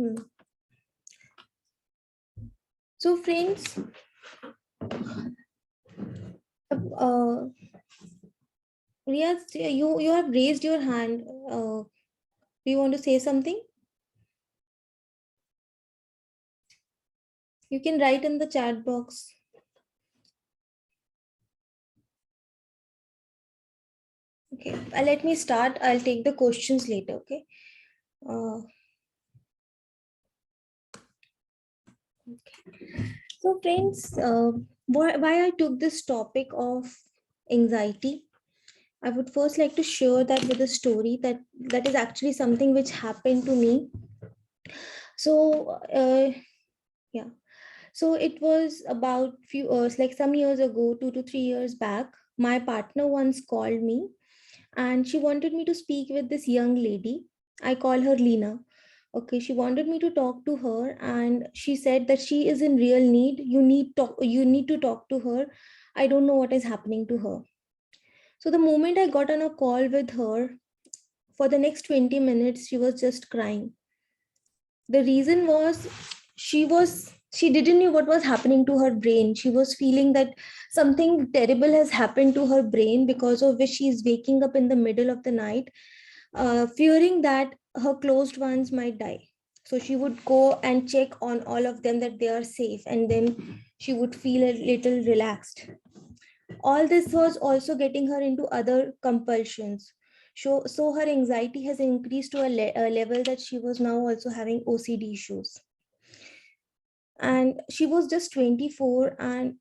Hmm. So friends, uh, Riyaz, you have raised your hand. Do you want to say something? You can write in the chat box. Okay, let me start. I'll take the questions later. Okay. Uh, okay. So friends, why I took this topic of anxiety, I would first like to share that with a story that is actually something which happened to me. So yeah, so it was about few years, like some years ago, 2 to 3 years back. My partner once called me, and she wanted me to speak with this young lady. I call her Lena. Okay, she wanted me to talk to her, and she said that she is in real need. You need to talk to her. I don't know what is happening to her. So the moment I got on a call with her, for the next 20 minutes, she was just crying. The reason was she didn't know what was happening to her brain. She was feeling that something terrible has happened to her brain, because of which she is waking up in the middle of the night, fearing that her closed ones might die. So she would go and check on all of them that they are safe, and then she would feel a little relaxed. All this was also getting her into other compulsions. So her anxiety has increased to a level that she was now also having OCD issues. And she was just 24 and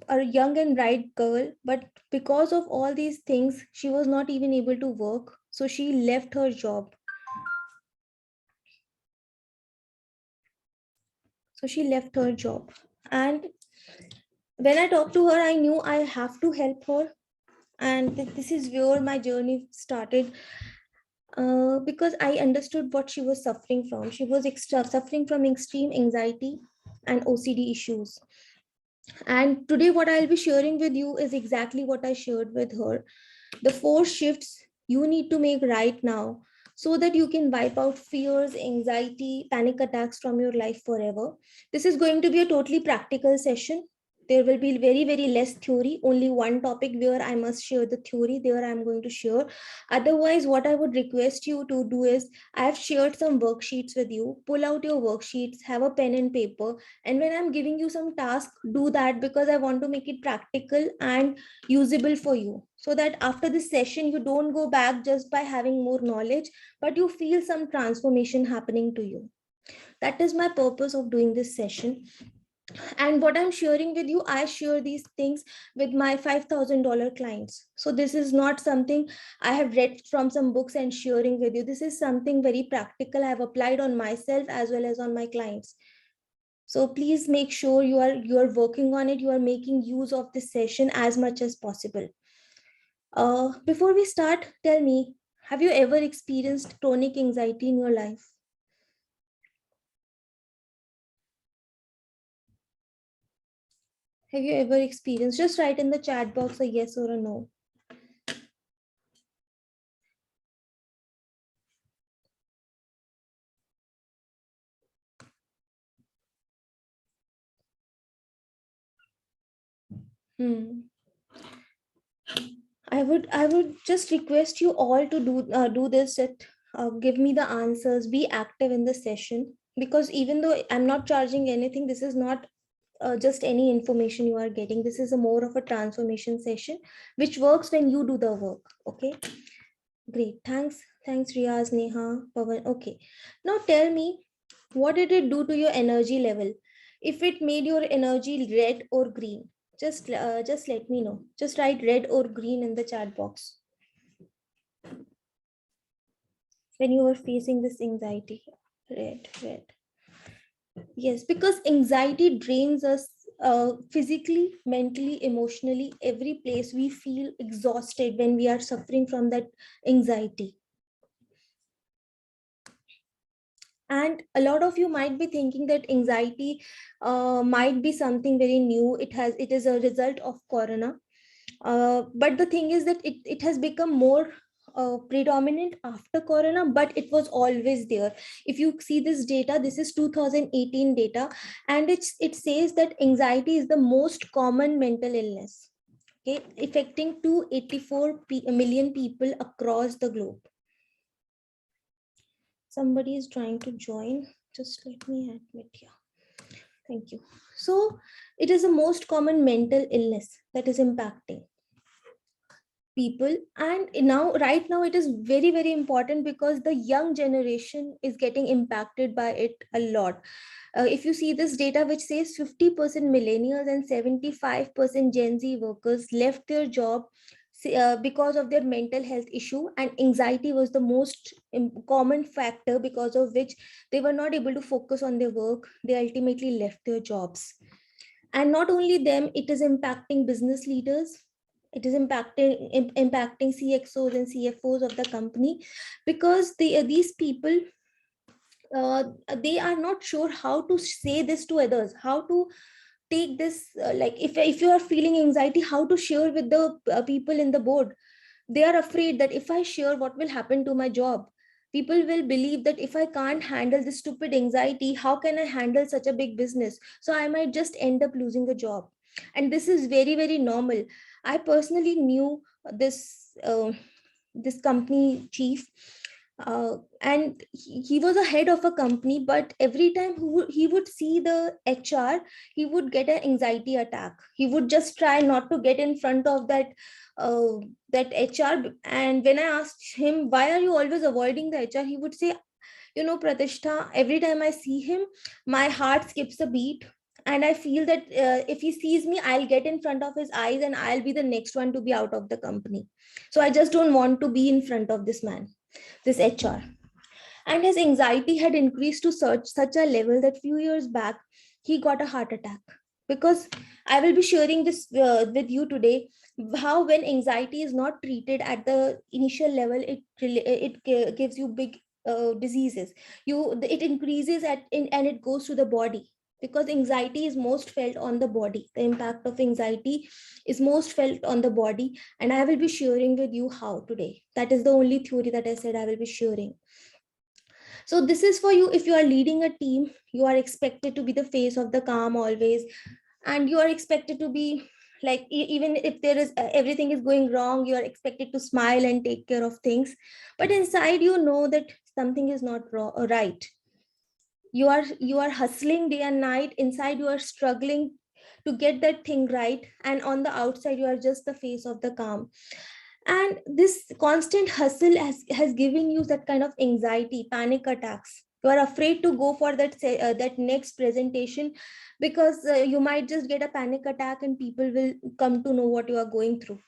a young and bright girl, but because of all these things, she was not even able to work. So she left her job. So she left her job. And when I talked to her, I knew I have to help her. And this is where my journey started, because I understood what she was suffering from. She was suffering from extreme anxiety and OCD issues. And today, what I'll be sharing with you is exactly what I shared with her. The 4 shifts you need to make right now, so that you can wipe out fears, anxiety, panic attacks from your life forever. This is going to be a totally practical session. There will be very, very less theory, only one topic where I must share the theory, there I'm going to share. Otherwise, what I would request you to do is, I have shared some worksheets with you. Pull out your worksheets, have a pen and paper, and when I'm giving you some task, do that, because I want to make it practical and usable for you, so that after this session you don't go back just by having more knowledge, but you feel some transformation happening to you. That is my purpose of doing this session. And what I'm sharing with you, I share these things with my $5,000 clients. So this is not something I have read from some books and sharing with you. This is something very practical I have applied on myself as well as on my clients. So please make sure you are working on it, you are making use of this session as much as possible. Before we start, tell me, have you ever experienced chronic anxiety in your life? Have you ever experienced? Just write in the chat box a yes or a no. Hmm. I would just request you all to do this. That give me the answers. Be active in the session, because even though I'm not charging anything, this is not just any information you are getting. This is a more of a transformation session, which works when you do the work. Okay, great. Thanks, Riyaz, Neha, Pavan. Okay, now tell me, what did it do to your energy level? If it made your energy red or green, just let me know. Just write red or green in the chat box when you are facing this anxiety. Red. Yes, because anxiety drains us physically, mentally, emotionally, every place. We feel exhausted when we are suffering from that anxiety. And a lot of you might be thinking that anxiety might be something very new. It is a result of corona. But the thing is that it has become more predominant after corona, but it was always there. If you see this data, this is 2018 data, and it says that anxiety is the most common mental illness, okay, affecting 284 million people across the globe. Somebody is trying to join. Just let me admit here. Thank you. So it is the most common mental illness that is impacting people, and now right now it is very very important because the young generation is getting impacted by it a lot. If you see this data which says 50% millennials and 75% gen z workers left their job because of their mental health issue, and anxiety was the most common factor because of which they were not able to focus on their work. They ultimately left their jobs. And not only them, it is impacting business leaders, it is impacting cxos and cfos of the company, because these people, uh, they are not sure how to say this to others, how to take this, like if you are feeling anxiety, how to share with the people in the board. They are afraid that if I share, what will happen to my job? People will believe that if I can't handle this stupid anxiety, how can I handle such a big business? So I might just end up losing a job. And this is very very normal. I personally knew this company chief, and he was a head of a company, but every time he would see the hr, he would get an anxiety attack. He would just try not to get in front of uh, that hr. And when I asked him, why are you always avoiding the hr, he would say, Pratishtha, every time I see him, my heart skips a beat. And I feel that if he sees me, I'll get in front of his eyes and I'll be the next one to be out of the company. So I just don't want to be in front of this man, this HR. And his anxiety had increased to such a level that few years back, he got a heart attack. Because I will be sharing this with you today, how when anxiety is not treated at the initial level, it gives you big diseases. It increases and it goes to the body, because anxiety is most felt on the body. The impact of anxiety is most felt on the body, and I will be sharing with you how today. That is the only theory that I said I will be sharing. So this is for you. If you are leading a team, you are expected to be the face of the calm always, and you are expected to be like, even if there is everything is going wrong, you are expected to smile and take care of things. But inside, you know that something is not right. You are hustling day and night. Inside, you are struggling to get that thing right, and on the outside, you are just the face of the calm. And this constant hustle has given you that kind of anxiety, panic attacks. You are afraid to go for that next presentation, because you might just get a panic attack and people will come to know what you are going through.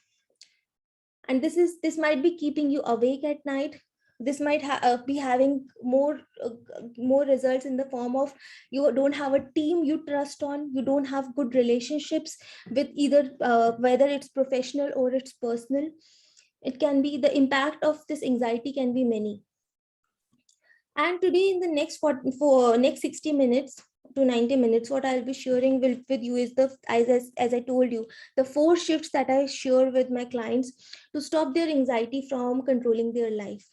And this might be keeping you awake at night. This might be having more results in the form of, you don't have a team you trust on, you don't have good relationships with either, whether it's professional or it's personal. It can be, the impact of this anxiety can be many. And today, in the next for next 60 minutes to 90 minutes, what I'll be sharing with you is as I told you, the 4 shifts that I share with my clients to stop their anxiety from controlling their life.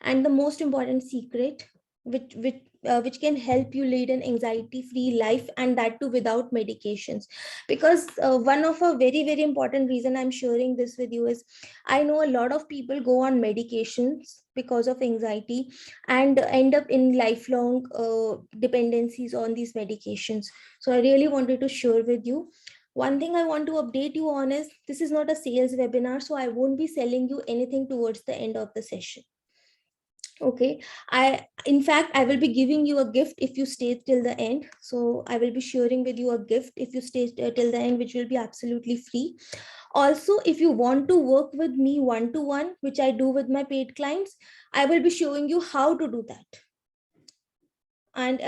And the most important secret, which can help you lead an anxiety free life, and that too without medications. Because one of a very very important reason I'm sharing this with you is, I know a lot of people go on medications because of anxiety and end up in lifelong dependencies on these medications. So I really wanted to share with you. One thing I want to update you on is, this is not a sales webinar, so I won't be selling you anything towards the end of the session. Okay, in fact, I will be giving you a gift if you stay till the end. So I will be sharing with you a gift if you stay till the end, which will be absolutely free. Also, if you want to work with me one to one, which I do with my paid clients, I will be showing you how to do that. And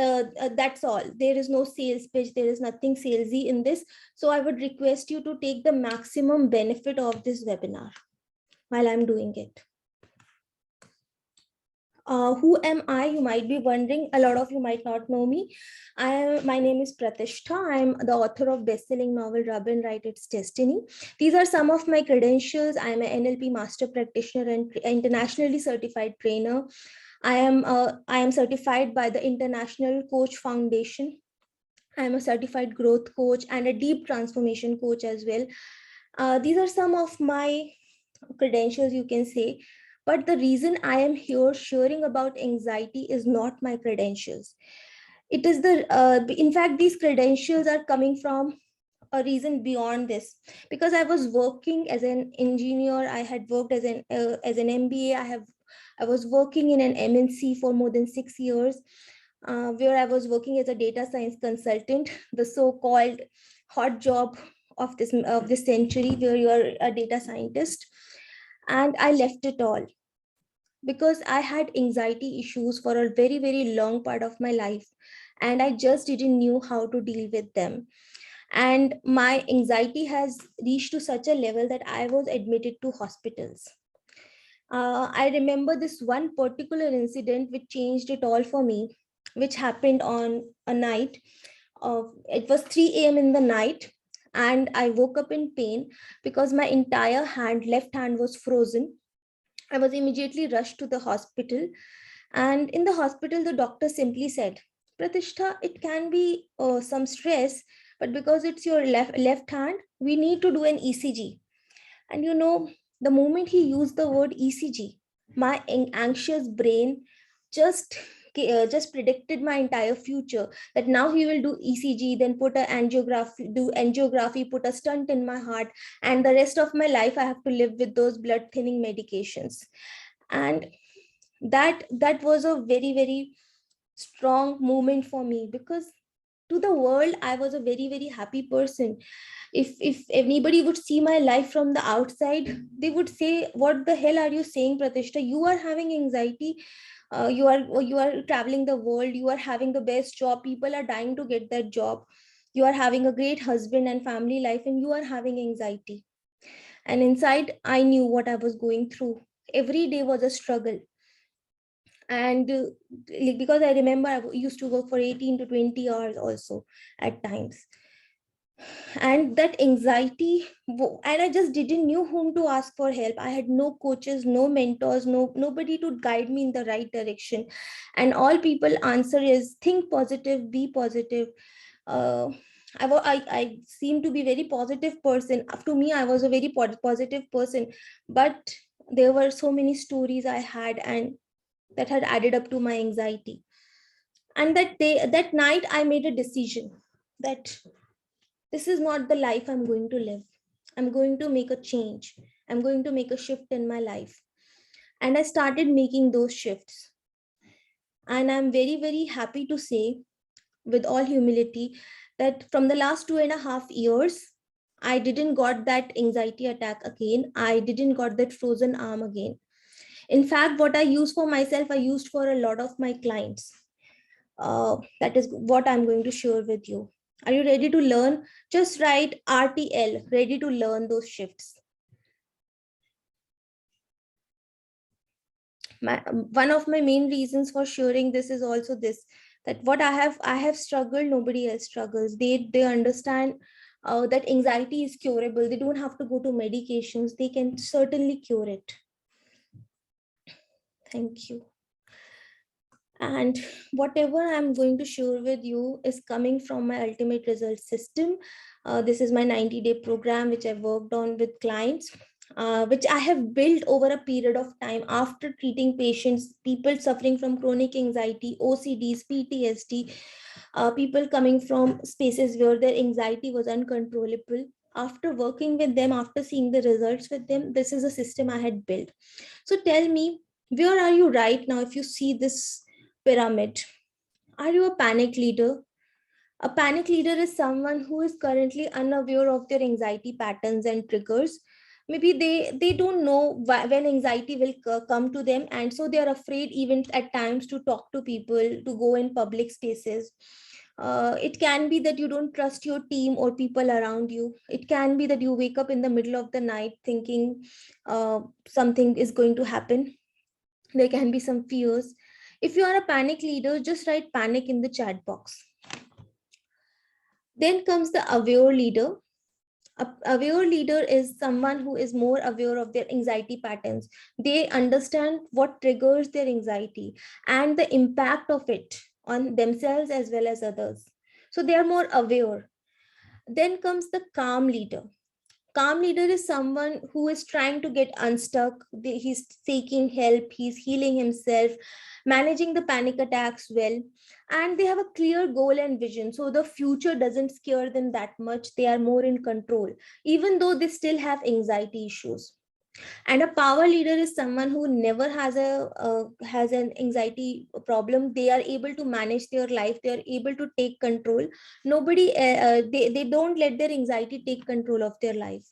that's all. There is no sales pitch, there is nothing salesy in this. So I would request you to take the maximum benefit of this webinar while I'm doing it. Who am I? You might be wondering. A lot of you might not know me. My name is Pratishtha. I'm the author of best-selling novel Rub and Write Its Destiny. These are some of my credentials. I'm an NLP master practitioner and internationally certified trainer. I am certified by the International Coach Foundation. I am a certified growth coach and a deep transformation coach as well. These are some of my credentials, you can say. But the reason I am here sharing about anxiety is not my credentials. It is in fact, these credentials are coming from a reason beyond this, because I was working as an engineer. I had worked as an MBA. I was working in an MNC for more than 6 years, where I was working as a data science consultant, the so-called hot job of this century, where you are a data scientist. And I left it all because I had anxiety issues for a very, very long part of my life, and I just didn't knew how to deal with them. And my anxiety has reached to such a level that I was admitted to hospitals. I remember this one particular incident which changed it all for me, which happened on a night. It was 3 a.m. in the night, and I woke up in pain because my entire left hand was frozen. I was immediately rushed to the hospital. And in the hospital, the doctor simply said, Pratishtha, it can be some stress, but because it's your left hand, we need to do an ECG. And the moment he used the word ECG, my anxious brain just just predicted my entire future, that now he will do ECG, then put a angiography, put a stunt in my heart, and the rest of my life I have to live with those blood thinning medications. And that was a very, very strong moment for me, because to the world I was a very, very happy person. If anybody would see my life from the outside, they would say, what the hell are you saying, Pratishtha? You are having anxiety. You are traveling the world, you are having the best job, people are dying to get that job, you are having a great husband and family life, and you are having anxiety. And inside I knew what I was going through. Every day was a struggle. And because I remember I used to work for 18 to 20 hours also at times. And that anxiety, and I just didn't knew whom to ask for help. I had no coaches, no mentors, nobody to guide me in the right direction. And all people answer is, think positive, be positive. uh, I seem to be very positive person. To me, I was a very positive person, but there were so many stories I had, and that had added up to my anxiety. And that night I made a decision that this is not the life I'm going to live. I'm going to make a change. I'm going to make a shift in my life. And I started making those shifts. And I'm very, very happy to say, with all humility, that from the last 2.5 years, I didn't got that anxiety attack again. I didn't got that frozen arm again. In fact, what I use for myself, I used for a lot of my clients. That is what I'm going to share with you. Are you ready to learn? Just write RTL, ready to learn those shifts. One of my main reasons for sharing this is also this, that what I have struggled, nobody else struggles. They understand that anxiety is curable. They don't have to go to medications. They can certainly cure it. Thank you. And whatever I'm going to share with you is coming from my ultimate result system. This is my 90-day program, which I've worked on with clients, which I have built over a period of time after treating patients, people suffering from chronic anxiety, OCDs, PTSD, people coming from spaces where their anxiety was uncontrollable. After working with them, after seeing the results with them, this is a system I had built. So tell me, where are you right now if you see this pyramid? Are you a panic leader? A panic leader is someone who is currently unaware of their anxiety patterns and triggers. Maybe they don't know when anxiety will come to them, and so they are afraid even at times to talk to people, to go in public spaces. It can be that you don't trust your team or people around you. It can be that you wake up in the middle of the night thinking something is going to happen. There can be some fears. If you are a panic leader, just write panic in the chat box. Then comes the aware leader. A aware leader is someone who is more aware of their anxiety patterns. They understand what triggers their anxiety and the impact of it on themselves as well as others. So they are more aware. Then comes the calm leader. Calm leader is someone who is trying to get unstuck. He's seeking help, he's healing himself, managing the panic attacks well, and they have a clear goal and vision. So the future doesn't scare them that much. They are more in control, even though they still have anxiety issues. And a power leader is someone who never has an anxiety problem. They are able to manage their life, they are able to take control. They don't let their anxiety take control of their life.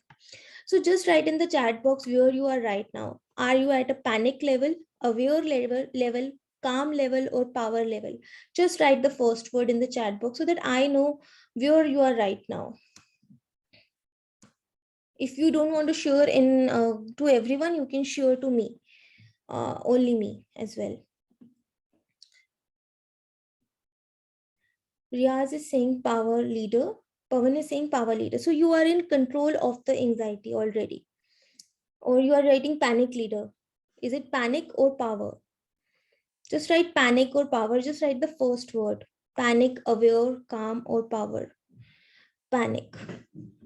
So just write in the chat box where you are right now. Are you at a panic level, aware level, calm level, or power level? Just write the first word in the chat box so that I know where you are right now. If you don't want to share in to everyone, you can share to me, only me as well. Riaz is saying power leader. Pavan is saying power leader. So you are in control of the anxiety already. Or you are writing panic leader. Is it panic or power? Just write panic or power. Just write the first word. Panic, aware, calm, or power. Panic.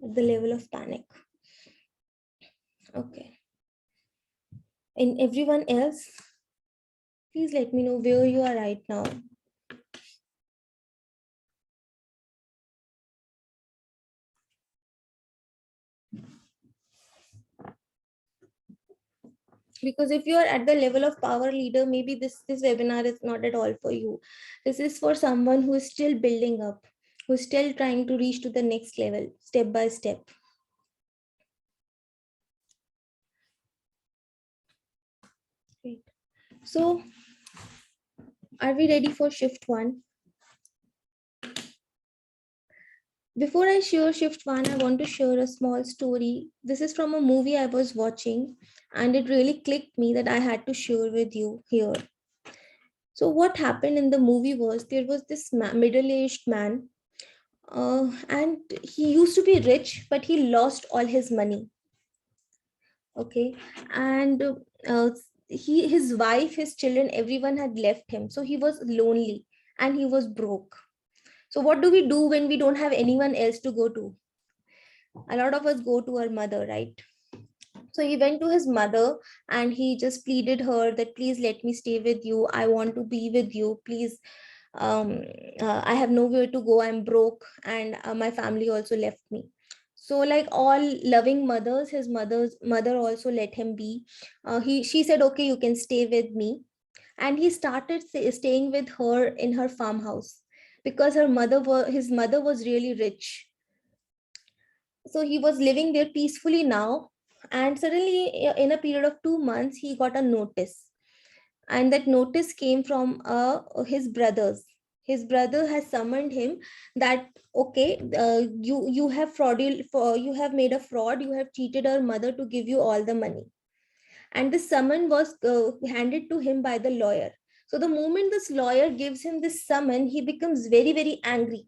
At the level of panic. Okay. And everyone else, please let me know where you are right now. Because if you are at the level of power leader, maybe this webinar is not at all for you. This is for someone who is still building up, who's still trying to reach to the next level step by step. Great. So are we ready for shift 1? Before I share shift 1, I want to share a small story. This is from a movie I was watching, and it really clicked me that I had to share with you here. So what happened in the movie was there was this middle-aged man, and he used to be rich, but he lost all his money. Okay, and his wife, his children, everyone had left him, so he was lonely and he was broke. So what do we do when we don't have anyone else to go to? A lot of us go to our mother, right? So he went to his mother and he just pleaded her that please let me stay with you, I want to be with you, please. I have nowhere to go, I'm broke, and my family also left me. So like all loving mothers, his mother also let him be. She said, okay, you can stay with me. And he started staying with her in her farmhouse because his mother was really rich. So he was living there peacefully now, and suddenly in a period of 2 months he got a notice, and that notice came from his brothers. His brother has summoned him that okay, you have you have made a fraud, you have cheated our mother to give you all the money. And the summon was handed to him by the lawyer. So the moment this lawyer gives him this summon, he becomes very very angry,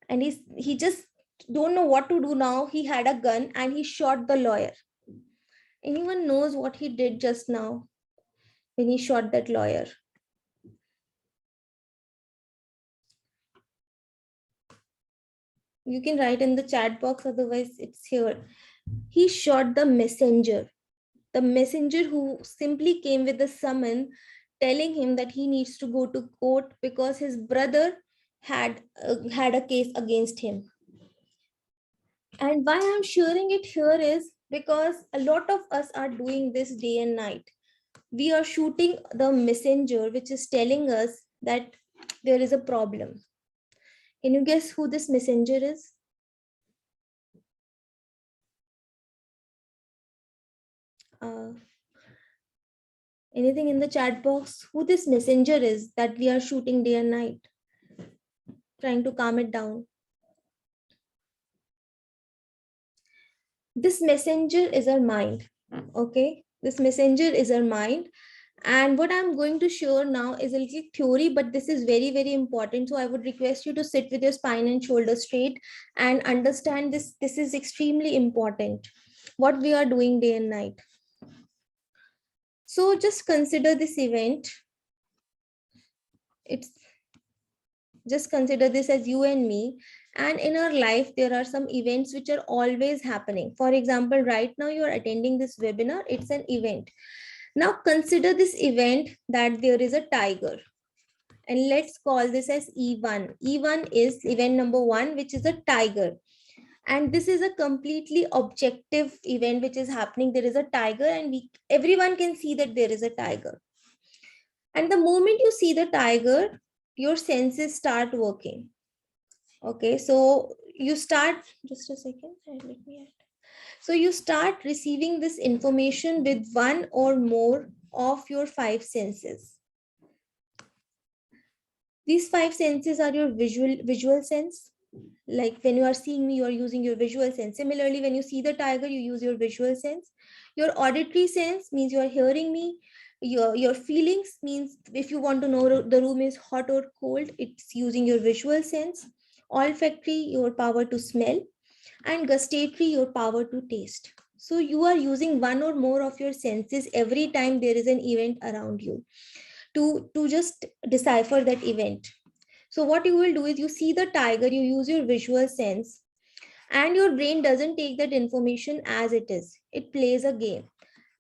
and he just don't know what to do now. He had a gun and he shot the lawyer. Anyone knows what he did just now when he shot that lawyer? You can write in the chat box, otherwise it's here. He shot the messenger who simply came with a summon telling him that he needs to go to court because his brother had a case against him. And why I'm sharing it here is because a lot of us are doing this day and night. We are shooting the messenger which is telling us that there is a problem. Can you guess who this messenger is? Uh, Anything in the chat box? Who this messenger is that we are shooting day and night, trying to calm it down? This messenger is our mind. Okay, this messenger is our mind, And what I'm going to share now is a little theory, but this is very, very important. So I would request you to sit with your spine and shoulders straight and understand this. This is extremely important, what we are doing day and night. So just consider this event. It's just consider this as you and me. And in our life, there are some events which are always happening. For example, right now you are attending this webinar. It's an event. Now consider this event that there is a tiger. And let's call this as E1. E1 is event number 1, which is a tiger. And this is a completely objective event which is happening. There is a tiger, and everyone can see that there is a tiger. And the moment you see the tiger, your senses start working. Okay, so you start, just a second, let me add. So you start receiving this information with one or more of your 5 senses. These 5 senses are your visual sense. Like when you are seeing me, you are using your visual sense. Similarly, when you see the tiger, you use your visual sense. Your auditory sense means you are hearing me. Your feelings means if you want to know the room is hot or cold, it's using your visual sense. Olfactory, your power to smell. And gustatory, your power to taste. So you are using one or more of your senses every time there is an event around you to just decipher that event. So what you will do is you see the tiger, you use your visual sense, and your brain doesn't take that information as it is. It plays a game.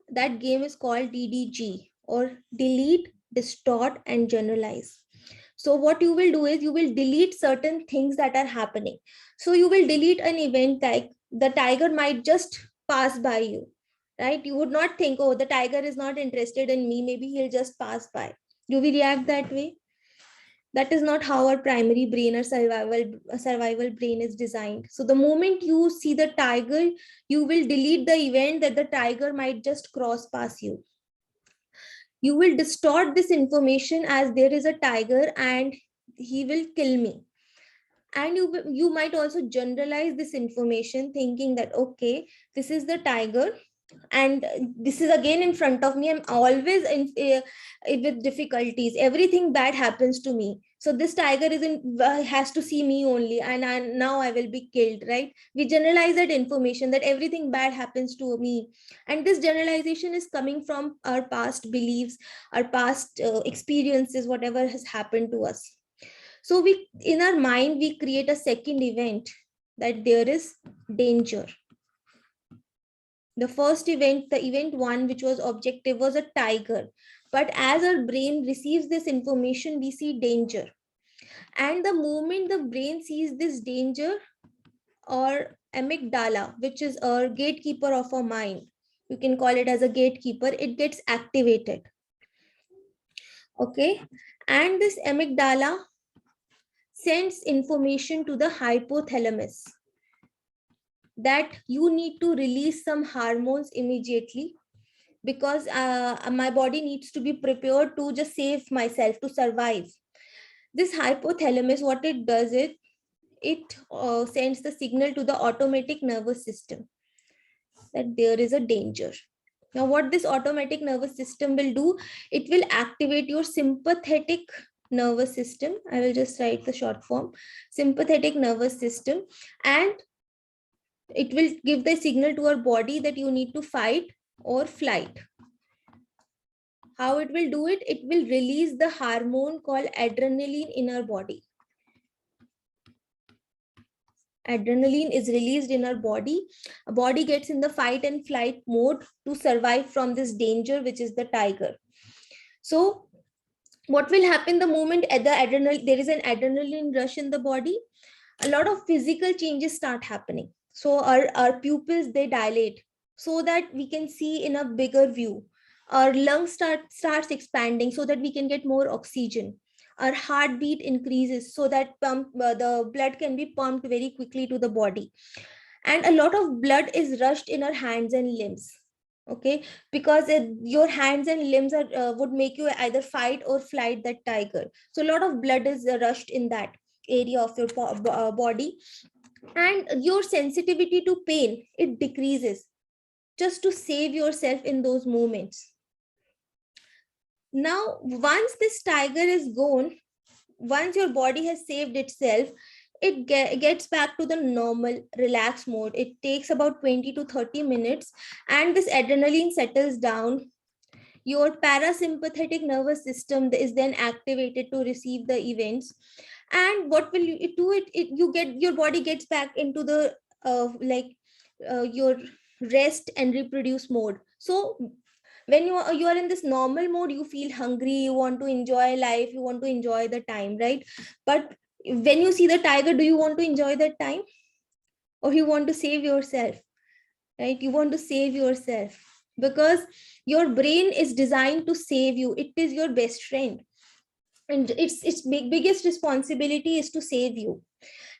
That game is called DDG, or delete, distort, and generalize. So what you will do is you will delete certain things that are happening. So you will delete an event like the tiger might just pass by you, right? You would not think, oh, the tiger is not interested in me, maybe he'll just pass by. Do we react that way? That is not how our primary brain or survival brain is designed. So the moment you see the tiger, you will delete the event that the tiger might just cross past you. You will distort this information as there is a tiger and he will kill me. And you might also generalize this information thinking that, okay, this is the tiger, and this is again in front of me. I'm always with difficulties. Everything bad happens to me. So this tiger isn't has to see me only, and now I will be killed, right? We generalize that information that everything bad happens to me, and this generalization is coming from our past beliefs, our past experiences, whatever has happened to us. So we, in our mind, we create a second event that there is danger. The first event, the event 1, which was objective, was a tiger. But as our brain receives this information, we see danger. And the moment the brain sees this danger, or amygdala, which is our gatekeeper of our mind, you can call it as a gatekeeper, it gets activated. Okay. And this amygdala sends information to the hypothalamus that you need to release some hormones immediately, because my body needs to be prepared to just save myself, to survive. This hypothalamus, what it does, it sends the signal to the automatic nervous system that there is a danger. Now what this automatic nervous system will do, it will activate your sympathetic nervous system. I will just write the short form, sympathetic nervous system, and it will give the signal to our body that you need to fight or flight. How it will do it? It will release the hormone called adrenaline in our body. Adrenaline is released in our body. Our body gets in the fight and flight mode to survive from this danger, which is the tiger. So what will happen the moment there is an adrenaline rush in the body? A lot of physical changes start happening. So our pupils, they dilate so that we can see in a bigger view. Our lungs starts expanding so that we can get more oxygen. Our heartbeat increases so that the blood can be pumped very quickly to the body. And a lot of blood is rushed in our hands and limbs. Okay, because your hands and limbs are would make you either fight or flight that tiger. So a lot of blood is rushed in that area of your body, and your sensitivity to pain, it decreases just to save yourself in those moments. Now, once this tiger is gone, once your body has saved itself, it gets back to the normal relaxed mode. It takes about 20 to 30 minutes, and this adrenaline settles down. Your parasympathetic nervous system is then activated to receive the events. And what will you do? You get, your body gets back into the your rest and reproduce mode. So when you are in this normal mode, you feel hungry, you want to enjoy life, you want to enjoy the time, right? But when you see the tiger, do you want to enjoy that time, or you want to save yourself? Right, you want to save yourself, because your brain is designed to save you. It is your best friend, and its biggest responsibility is to save you.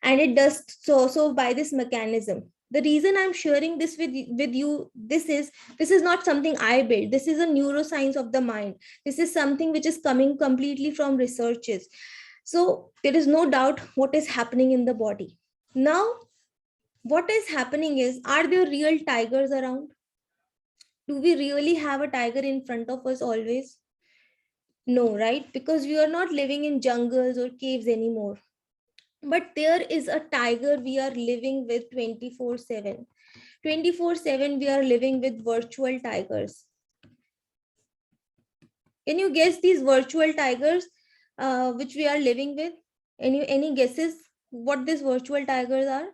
And it does so by this mechanism. The reason I'm sharing this with you, this is not something I built. This is a neuroscience of the mind. This is something which is coming completely from researches. So there is no doubt what is happening in the body. Now, what is happening is, are there real tigers around? Do we really have a tiger in front of us always? No, right? Because we are not living in jungles or caves anymore. But there is a tiger we are living with 24/7. 24/7 we are living with virtual tigers. Can you guess these virtual tigers which we are living with? Any guesses what these virtual tigers are?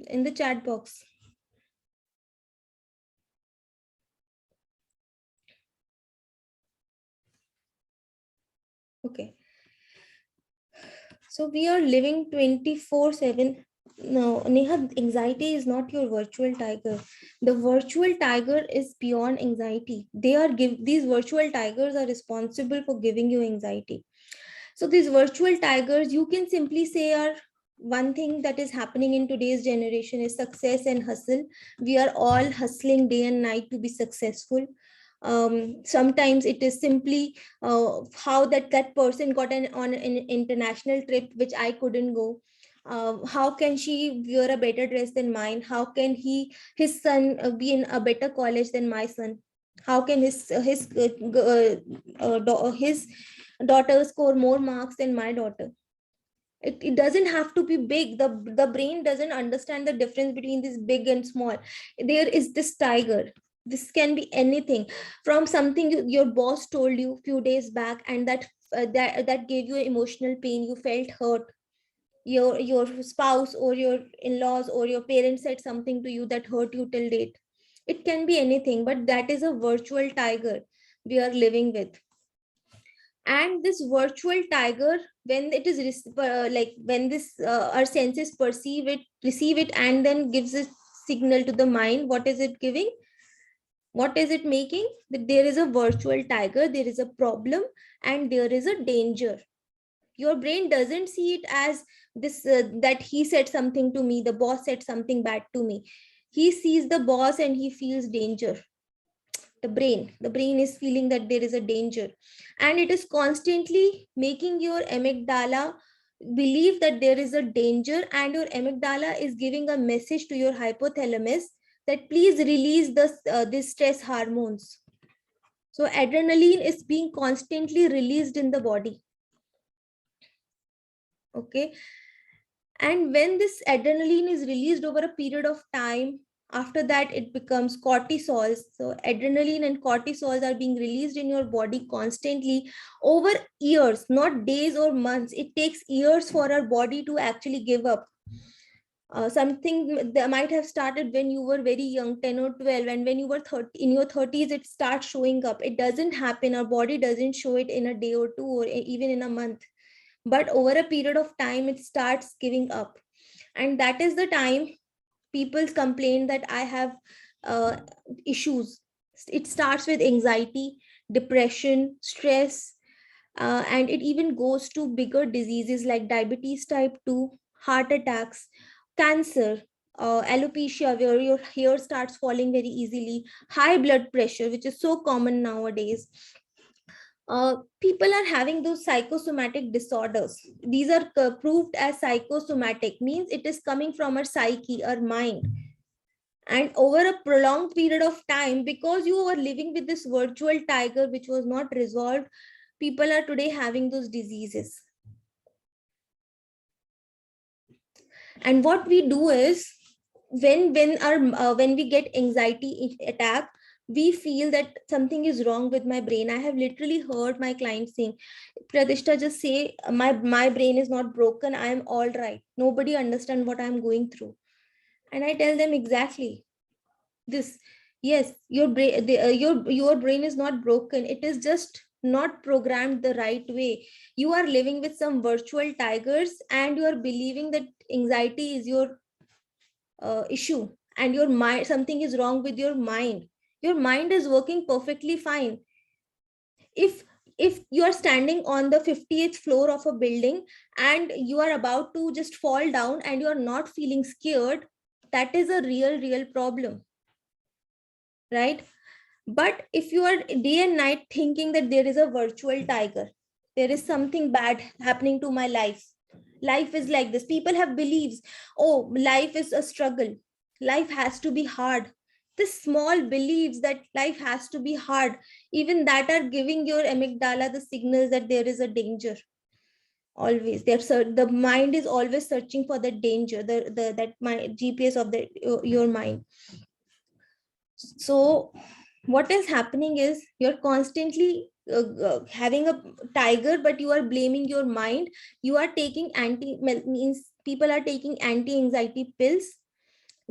In the chat box. Okay. So we are living 24/7. No, Neha, anxiety is not your virtual tiger. The virtual tiger is beyond anxiety. These virtual tigers are responsible for giving you anxiety. So these virtual tigers, you can simply say, are one thing that is happening in today's generation is success and hustle. We are all hustling day and night to be successful. Sometimes it is simply how that person got on an international trip which I couldn't go. How can she wear a better dress than mine? How can his son be in a better college than my son? How can his daughter score more marks than my daughter? It doesn't have to be big. The brain doesn't understand the difference between this big and small. There is this tiger. This can be anything, from something your boss told you a few days back, and that gave you emotional pain. You felt hurt. Your spouse or your in-laws or your parents said something to you that hurt you till date. It can be anything, but that is a virtual tiger we are living with. And this virtual tiger, when it is when this our senses perceive it, receive it, and then gives a signal to the mind, what is it giving? What is it making? That there is a virtual tiger, there is a problem, and there is a danger. Your brain doesn't see it as this that he said something to me, the boss said something bad to me. He sees the boss and he feels danger. The brain is feeling that there is a danger, and it is constantly making your amygdala believe that there is a danger, and your amygdala is giving a message to your hypothalamus that please release this stress hormones. So adrenaline is being constantly released in the body. Okay. And when this adrenaline is released over a period of time, after that it becomes cortisols. So adrenaline and cortisols are being released in your body constantly over years, not days or months. It takes years for our body to actually give up. Something that might have started when you were very young, 10 or 12, and when you were 30, in your 30s, it starts showing up. It doesn't happen. Our body doesn't show it in a day or two, or even in a month, but over a period of time it starts giving up. And that is the time people complain that I have uh, issues. It starts with anxiety, depression, stress, and it even goes to bigger diseases like diabetes type 2, heart attacks, cancer, alopecia, where your hair starts falling very easily, high blood pressure, which is so common nowadays. People are having those psychosomatic disorders. These are proved as psychosomatic, means it is coming from our psyche, our mind. And over a prolonged period of time, because you were living with this virtual tiger which was not resolved, people are today having those diseases. And what we do is, when we get anxiety attack, we feel that something is wrong with my brain. I have literally heard my clients saying, Pratishta, just say my brain is not broken, I am all right, nobody understand what I am going through. And I tell them exactly this: yes, your brain, your brain is not broken, it is just not programmed the right way. You are living with some virtual tigers, and you are believing that anxiety is your issue, and your mind, something is wrong with your mind. Your mind is working perfectly fine. If you are standing on the 50th floor of a building and you are about to just fall down and you are not feeling scared, that is a real problem, right? But if you are day and night thinking that there is a virtual tiger, there is something bad happening to my life, life is like this, people have beliefs, oh, life is a struggle, life has to be hard. The small beliefs that life has to be hard, even that are giving your amygdala the signals that there is a danger. Always there's the mind is always searching for the danger, the that my GPS of the your mind. So what is happening is, you're constantly having a tiger, but you are blaming your mind. You are taking means people are taking anti-anxiety pills,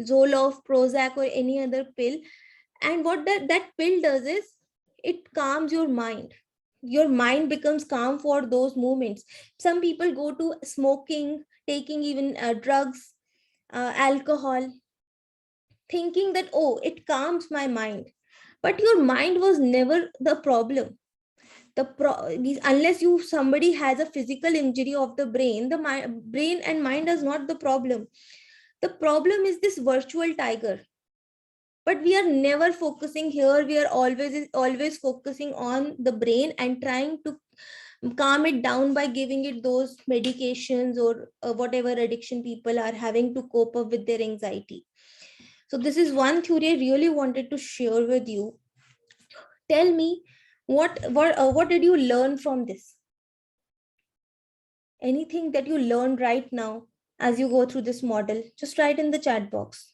Zoloft, Prozac, or any other pill. And what that pill does is, it calms your mind. Your mind becomes calm for those moments. Some people go to smoking, taking even drugs, alcohol, thinking that, oh, it calms my mind. But your mind was never the problem. Unless you somebody has a physical injury of the brain, the brain and mind is not the problem. The problem is this virtual tiger. But we are never focusing here. We are always focusing on the brain and trying to calm it down by giving it those medications, or whatever addiction people are having to cope up with their anxiety. So this is one theory I really wanted to share with you. Tell me, what did you learn from this? Anything that you learned right now as you go through this model, just write in the chat box.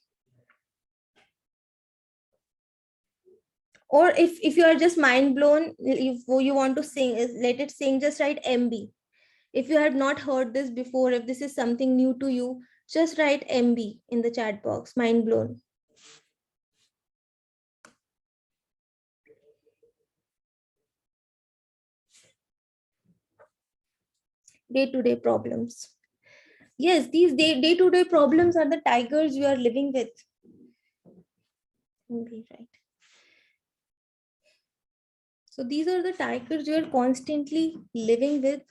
Or if you are just mind blown, if you want to sing, let it sing, just write MB. If you had not heard this before, if this is something new to you, just write MB in the chat box, mind blown. Day-to-day problems. Yes, these day-to-day problems are the tigers you are living with. Okay, right. So these are the tigers you are constantly living with.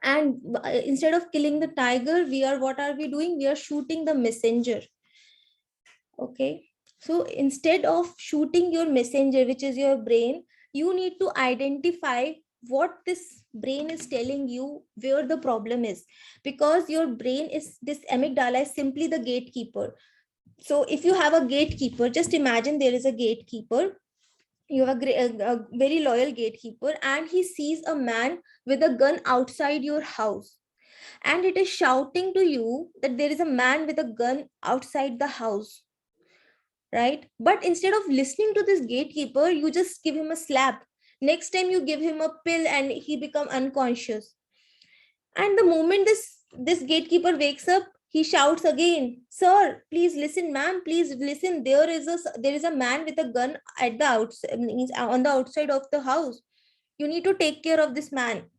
And instead of killing the tiger, what are we doing? We are shooting the messenger. Okay. So instead of shooting your messenger, which is your brain, you need to identify what this brain is telling you, where the problem is. Because your brain is, this amygdala is simply the gatekeeper. So if you have a gatekeeper, just imagine there is a gatekeeper. You have a very loyal gatekeeper, and he sees a man with a gun outside your house, and it is shouting to you that there is a man with a gun outside the house, right? But instead of listening to this gatekeeper, you just give him a slap. Next time you give him a pill and he become unconscious. And the moment this gatekeeper wakes up, he shouts again, sir, please listen, ma'am, please listen, there is a man with a gun at the outside, means on the outside of the house. You need to take care of this man.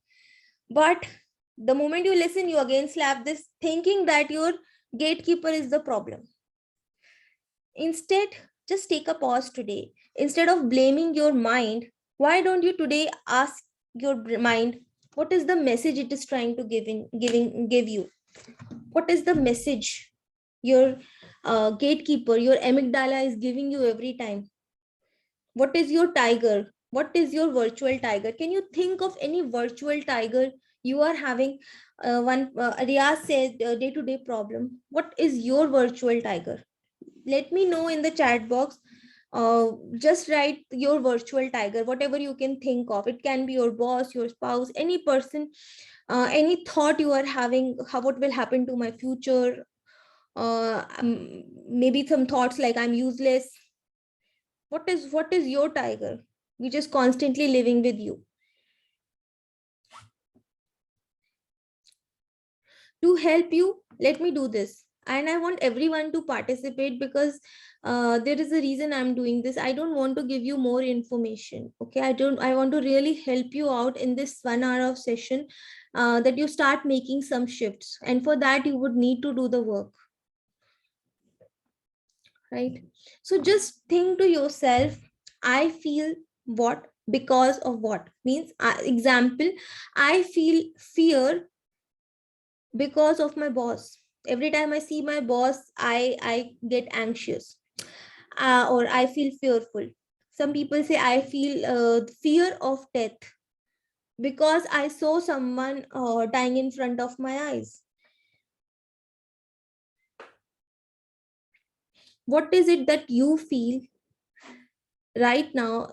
But the moment you listen, you again slap this, thinking that your gatekeeper is the problem. Instead, just take a pause today. Instead of blaming your mind, why don't you today ask your mind, what is the message it is trying to give you? What is the message your gatekeeper, your amygdala is giving you every time? What is your tiger? What is your virtual tiger? Can you think of any virtual tiger you are having? One Riaz said day-to-day problem. What is your virtual tiger? let me know in the chat box. Just write your virtual tiger, whatever you can think of. It can be your boss, your spouse, any person, any thought you are having, how what will happen to my future. Maybe some thoughts like I'm useless. What is your tiger, which is constantly living with you? To help you, let me do this, and I want everyone to participate, because there is a reason I'm doing this. I don't want to give you more information. Okay, I want to really help you out in this 1 hour of session, that you start making some shifts, and for that you would need to do the work, right? So just think to yourself, I feel what because of what. Means, example, I feel fear because of my boss. Every time I see my boss, I get anxious, or I feel fearful. Some people say I feel fear of death because I saw someone dying in front of my eyes. What is it that you feel right now,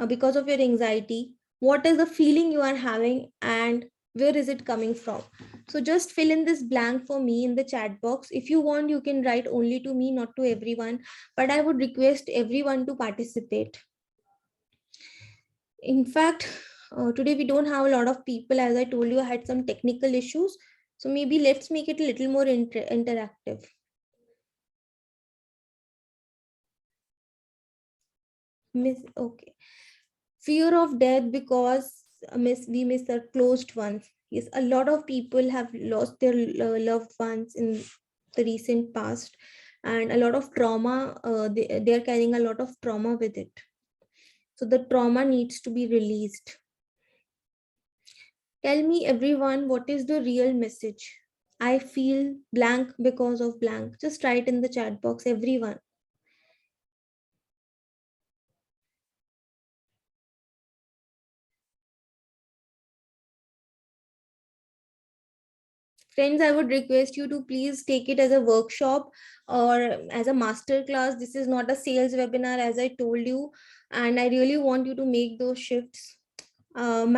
because of your anxiety? What is the feeling you are having, and where is it coming from? So just fill in this blank for me in the chat box. If you want, you can write only to me, not to everyone, but I would request everyone to participate. In fact, today we don't have a lot of people. As I told you, I had some technical issues, so maybe let's make it a little more interactive. Miss, okay. Fear of death because we miss our closed ones. Yes, a lot of people have lost their loved ones in the recent past, and a lot of trauma. They are carrying a lot of trauma with it. So the trauma needs to be released. Tell me, everyone, what is the real message? I feel blank because of blank. Just write in the chat box, everyone. Friends, I would request you to please take it as a workshop or as a master class. This is not a sales webinar, as I told you, and I really want you to make those shifts. I'm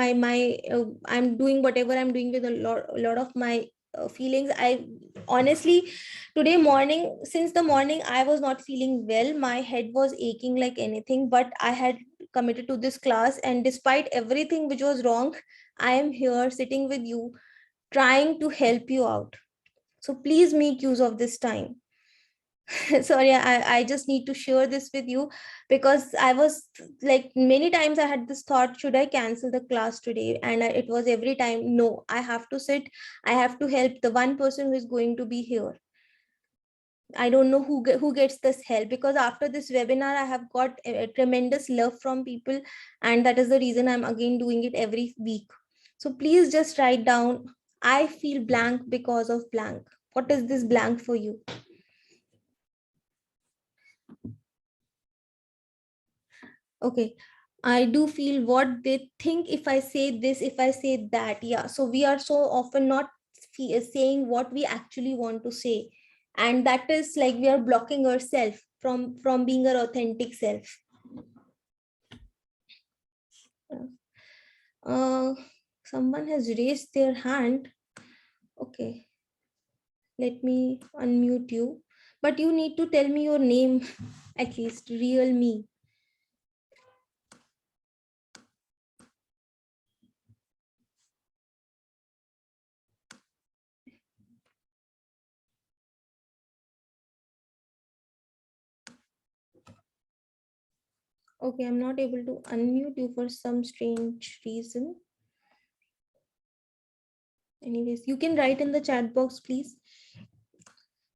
doing whatever I'm doing with a lot of my feelings. I honestly, today morning, since the morning, I was not feeling well. My head was aching like anything, but I had committed to this class, and despite everything which was wrong, I am here sitting with you, trying to help you out. So please make use of this time. Sorry, I just need to share this with you, because I was like, many times I had this thought, should I cancel the class today? And it was every time, no, I have to sit, I have to help the one person who is going to be here. I don't know who gets this help, because after this webinar I have got a tremendous love from people, and that is the reason I'm again doing it every week. So please just write down, I feel blank because of blank. What is this blank for you? Okay, I do feel what they think if I say this, if I say that. Yeah, so we are so often not saying what we actually want to say, and that is like we are blocking ourselves from being our authentic self. Uh, Someone has raised their hand. Okay, let me unmute you. But you need to tell me your name, at least real me. Okay, I'm not able to unmute you for some strange reason. Anyways, you can write in the chat box, please.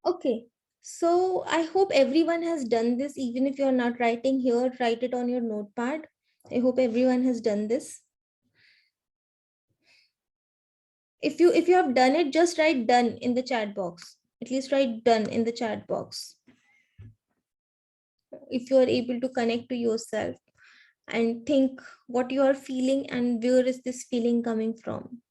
Okay, so I hope everyone has done this. Even if you're not writing here, write it on your notepad. I hope everyone has done this. If you have done it, just write done in the chat box. At least write done in the chat box. If you are able to connect to yourself and think what you are feeling and where is this feeling coming from.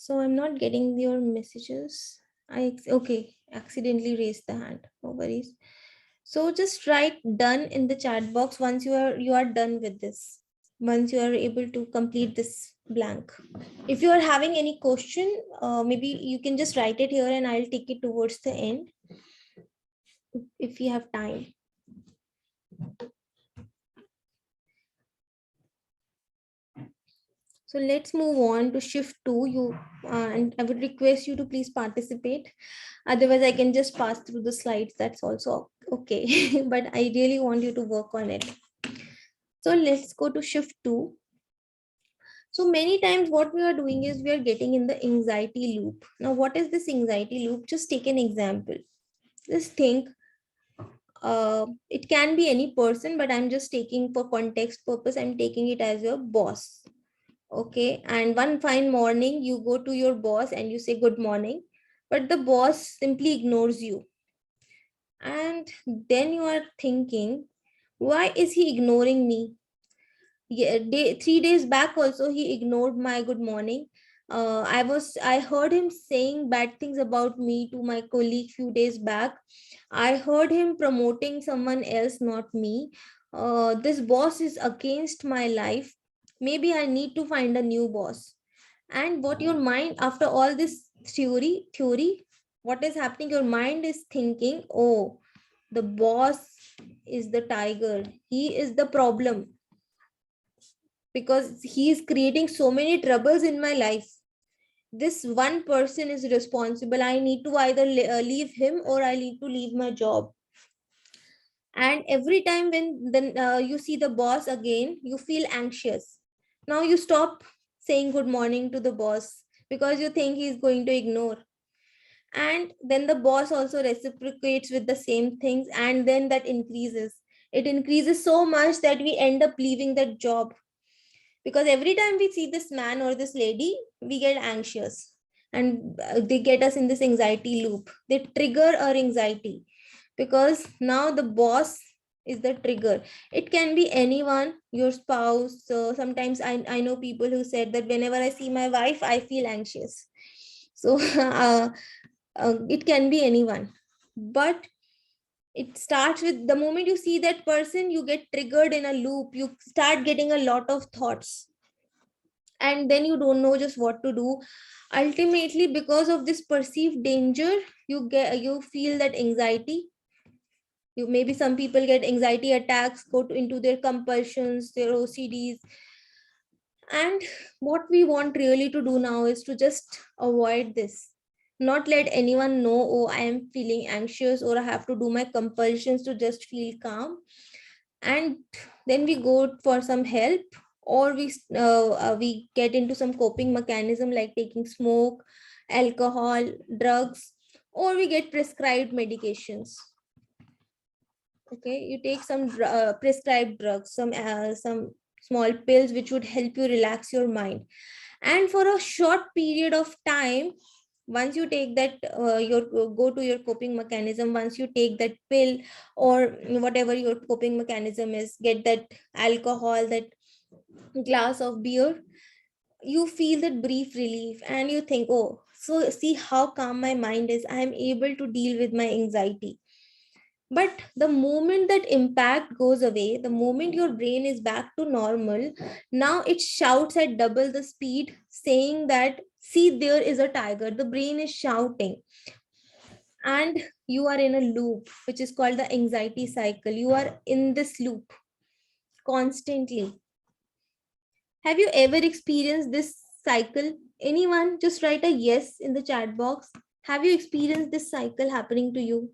So I'm not getting your messages. Okay, accidentally raised the hand. No worries. So just write done in the chat box once you are done with this. Once you are able to complete this blank. If you are having any question, maybe you can just write it here and I'll take it towards the end if you have time. So let's move on to shift 2. And I would request you to please participate. Otherwise, I can just pass through the slides. That's also okay. But I really want you to work on it. So let's go to shift 2. So many times what we are doing is we are getting in the anxiety loop. Now, what is this anxiety loop? Just take an example. Just think, it can be any person, but I'm just taking for context purpose, I'm taking it as your boss. Okay, and one fine morning you go to your boss and you say good morning, but the boss simply ignores you. And then you are thinking, why is he ignoring me? Yeah, 3 days back also he ignored my good morning. I heard him saying bad things about me to my colleague few days back. I heard him promoting someone else, not me. This boss is against my life. Maybe I need to find a new boss. And what your mind, after all this theory, what is happening? Your mind is thinking, oh, the boss is the tiger. He is the problem because he is creating so many troubles in my life. This one person is responsible. I need to either leave him or I need to leave my job. And every time when then you see the boss again, you feel anxious. Now you stop saying good morning to the boss because you think he is going to ignore. And then the boss also reciprocates with the same things, and then that increases. It increases so much that we end up leaving that job, because every time we see this man or this lady, we get anxious, and they get us in this anxiety loop. They trigger our anxiety because now the boss is the trigger. It can be anyone, your spouse. So sometimes I know people who said that whenever I see my wife I feel anxious. So it can be anyone, but it starts with the moment you see that person, you get triggered in a loop, you start getting a lot of thoughts, and then you don't know just what to do. Ultimately, because of this perceived danger, you feel that anxiety. You, maybe some people get anxiety attacks, into their compulsions, their OCDs. And what we want really to do now is to just avoid this, not let anyone know, oh, I am feeling anxious or I have to do my compulsions to just feel calm. And then we go for some help, or we get into some coping mechanism like taking smoke, alcohol, drugs, or we get prescribed medications. Okay, you take some prescribed drugs, some small pills which would help you relax your mind. And for a short period of time, once you take that your go to your coping mechanism, once you take that pill or whatever your coping mechanism is, get that alcohol, that glass of beer, you feel that brief relief and you think, oh, so see how calm my mind is, I am able to deal with my anxiety. But the moment that impact goes away, the moment your brain is back to normal, now it shouts at double the speed, saying that, see, there is a tiger. The brain is shouting. And you are in a loop, which is called the anxiety cycle. You are in this loop constantly. Have you ever experienced this cycle? Anyone? Just write a yes in the chat box. Have you experienced this cycle happening to you?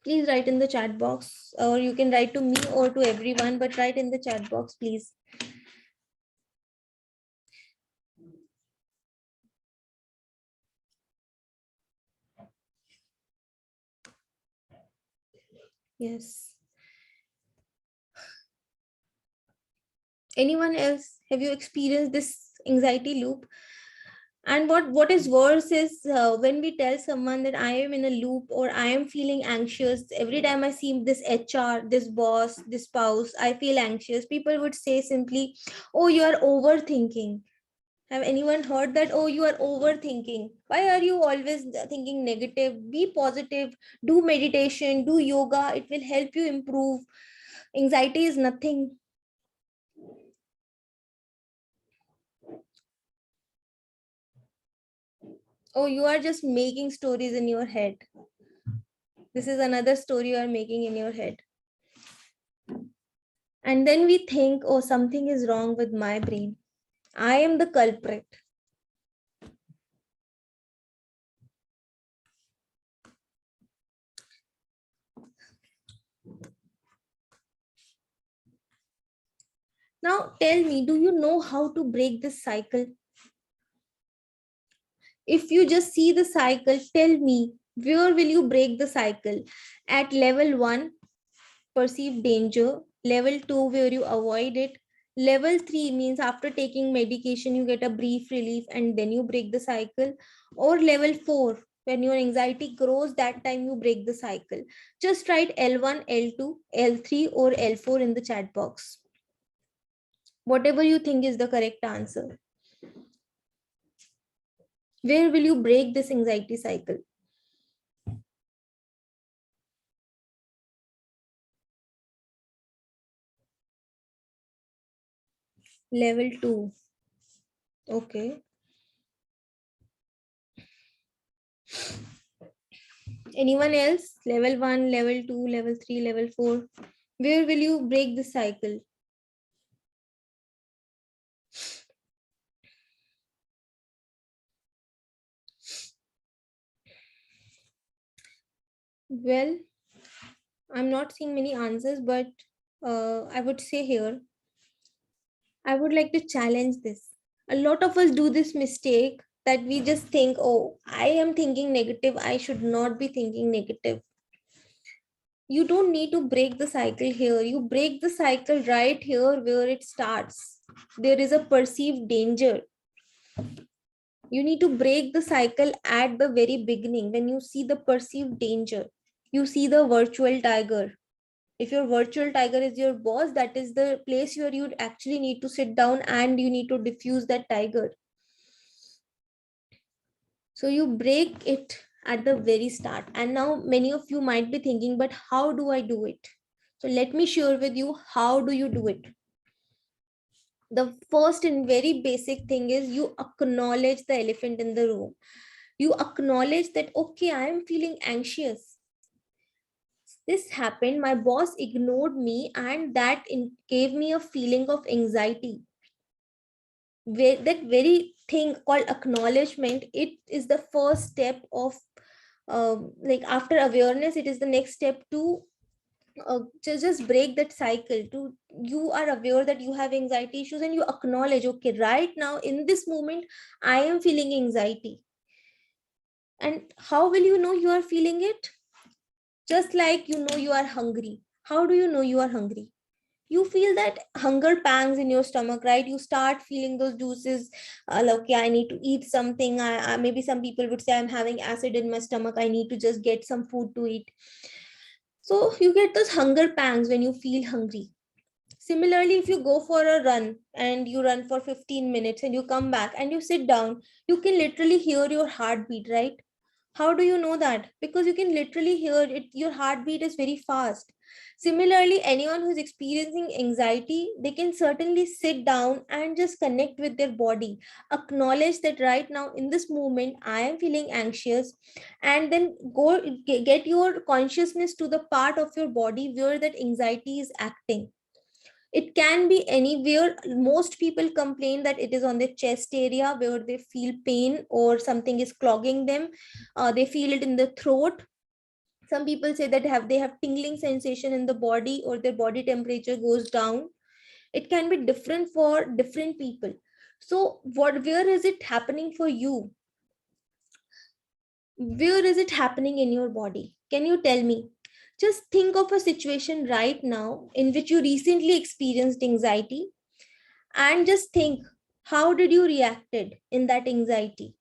Please write in the chat box, or you can write to me or to everyone, but write in the chat box, please. Yes. Anyone else? Have you experienced this anxiety loop? And what is worse is when we tell someone that I am in a loop or I am feeling anxious every time I see this HR, this boss, this spouse, I feel anxious. People would say simply, "Oh, you are overthinking." Have anyone heard that? "Oh, you are overthinking. Why are you always thinking negative? Be positive. Do meditation. Do yoga. It will help you improve. Anxiety is nothing." Oh, you are just making stories in your head. This is another story you are making in your head. And then we think, "Oh, something is wrong with my brain. I am the culprit." Now tell me, do you know how to break this cycle? If you just see the cycle, tell me, where will you break the cycle? At level 1, perceive danger. Level 2, where you avoid it. Level 3 means after taking medication, you get a brief relief and then you break the cycle. Or level 4, when your anxiety grows, that time you break the cycle. Just write L1, L2, L3, or L4 in the chat box. Whatever you think is the correct answer. Where will you break this anxiety cycle? Level 2. Okay. Anyone else? Level 1, level 2, level 3, level 4. Where will you break the cycle? Well, I'm not seeing many answers, but I would say here, I would like to challenge this. A lot of us do this mistake that we just think, "Oh, I am thinking negative. I should not be thinking negative." You don't need to break the cycle here. You break the cycle right here where it starts. There is a perceived danger. You need to break the cycle at the very beginning when you see the perceived danger. You see the virtual tiger. If your virtual tiger is your boss, that is the place where you actually need to sit down and you need to diffuse that tiger. So you break it at the very start. And now many of you might be thinking, "But how do I do it?" So let me share with you, how do you do it? The first and very basic thing is you acknowledge the elephant in the room. You acknowledge that, "Okay, I am feeling anxious. This happened. My boss ignored me, and gave me a feeling of anxiety." That very thing called acknowledgement, it is the first step of like after awareness, it is the next step to just break that cycle. To You are aware that you have anxiety issues and you acknowledge, "Okay, right now in this moment I am feeling anxiety." And how will you know you are feeling it? Just like you know you are hungry. How do you know you are hungry? You feel that hunger pangs in your stomach, right? You start feeling those juices. Like, okay, I need to eat something. Maybe some people would say, "I'm having acid in my stomach. I need to just get some food to eat." So you get those hunger pangs when you feel hungry. Similarly, if you go for a run and you run for 15 minutes and you come back and you sit down, you can literally hear your heartbeat, right? How do you know that? Because you can literally hear it, your heartbeat is very fast. Similarly, anyone who's experiencing anxiety, they can certainly sit down and just connect with their body. Acknowledge that right now in this moment, I am feeling anxious, and then get your consciousness to the part of your body where that anxiety is acting. It can be anywhere. Most people complain that it is on the chest area where they feel pain or something is clogging them. They feel it in the throat. Some people say that they have tingling sensation in the body, or their body temperature goes down. It can be different for different people. So where is it happening for you? Where is it happening in your body? Can you tell me? Just think of a situation right now in which you recently experienced anxiety, and just think, How did you reacted in that anxiety?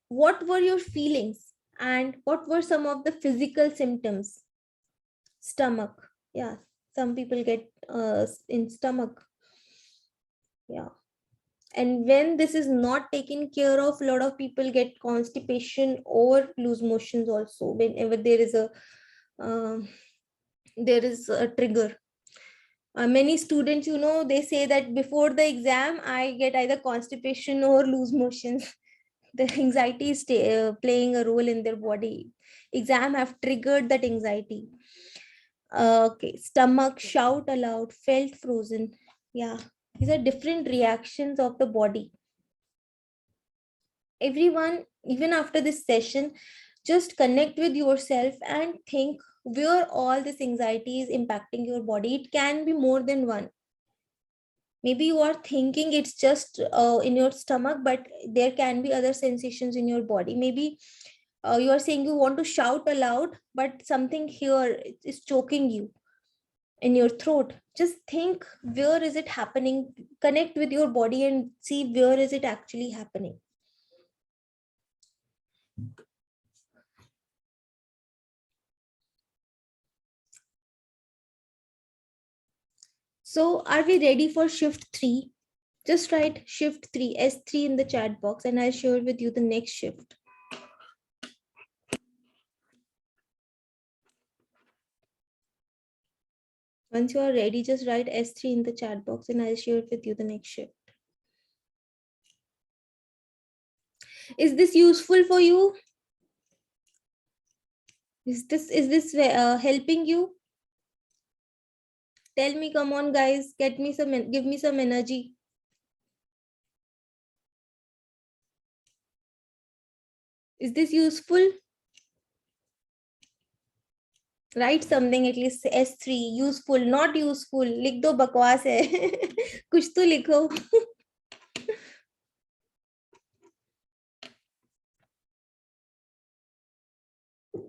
What were your feelings and what were some of the physical symptoms? Stomach. Yeah, some people get in stomach. Yeah. And when this is not taken care of, a lot of people get constipation or loose motions also whenever um, there is a trigger. Many students, they say that before the exam I get either constipation or loose motions. The anxiety is playing a role in their body. Exam have triggered that anxiety. Okay, stomach, shout aloud, felt frozen. Yeah, these are different reactions of the body. Everyone, even after this session, just connect with yourself and think where all this anxiety is impacting your body. It can be more than one. Maybe you are thinking it's just in your stomach, but there can be other sensations in your body. Maybe you are saying you want to shout aloud, but something here is choking you in your throat. Just think where is it happening. Connect with your body and see where is it actually happening. So are we ready for shift 3? Just write shift 3, S3 in the chat box, and I'll share with you the next shift. Once you are ready, just write S3 in the chat box and I'll share with you the next shift. Is this useful for you? Is this helping you? Tell me, come on guys, give me some energy. Is this useful? Write something at least. S3 useful, not useful. लिख दो बकवास है. कुछ तो लिखो.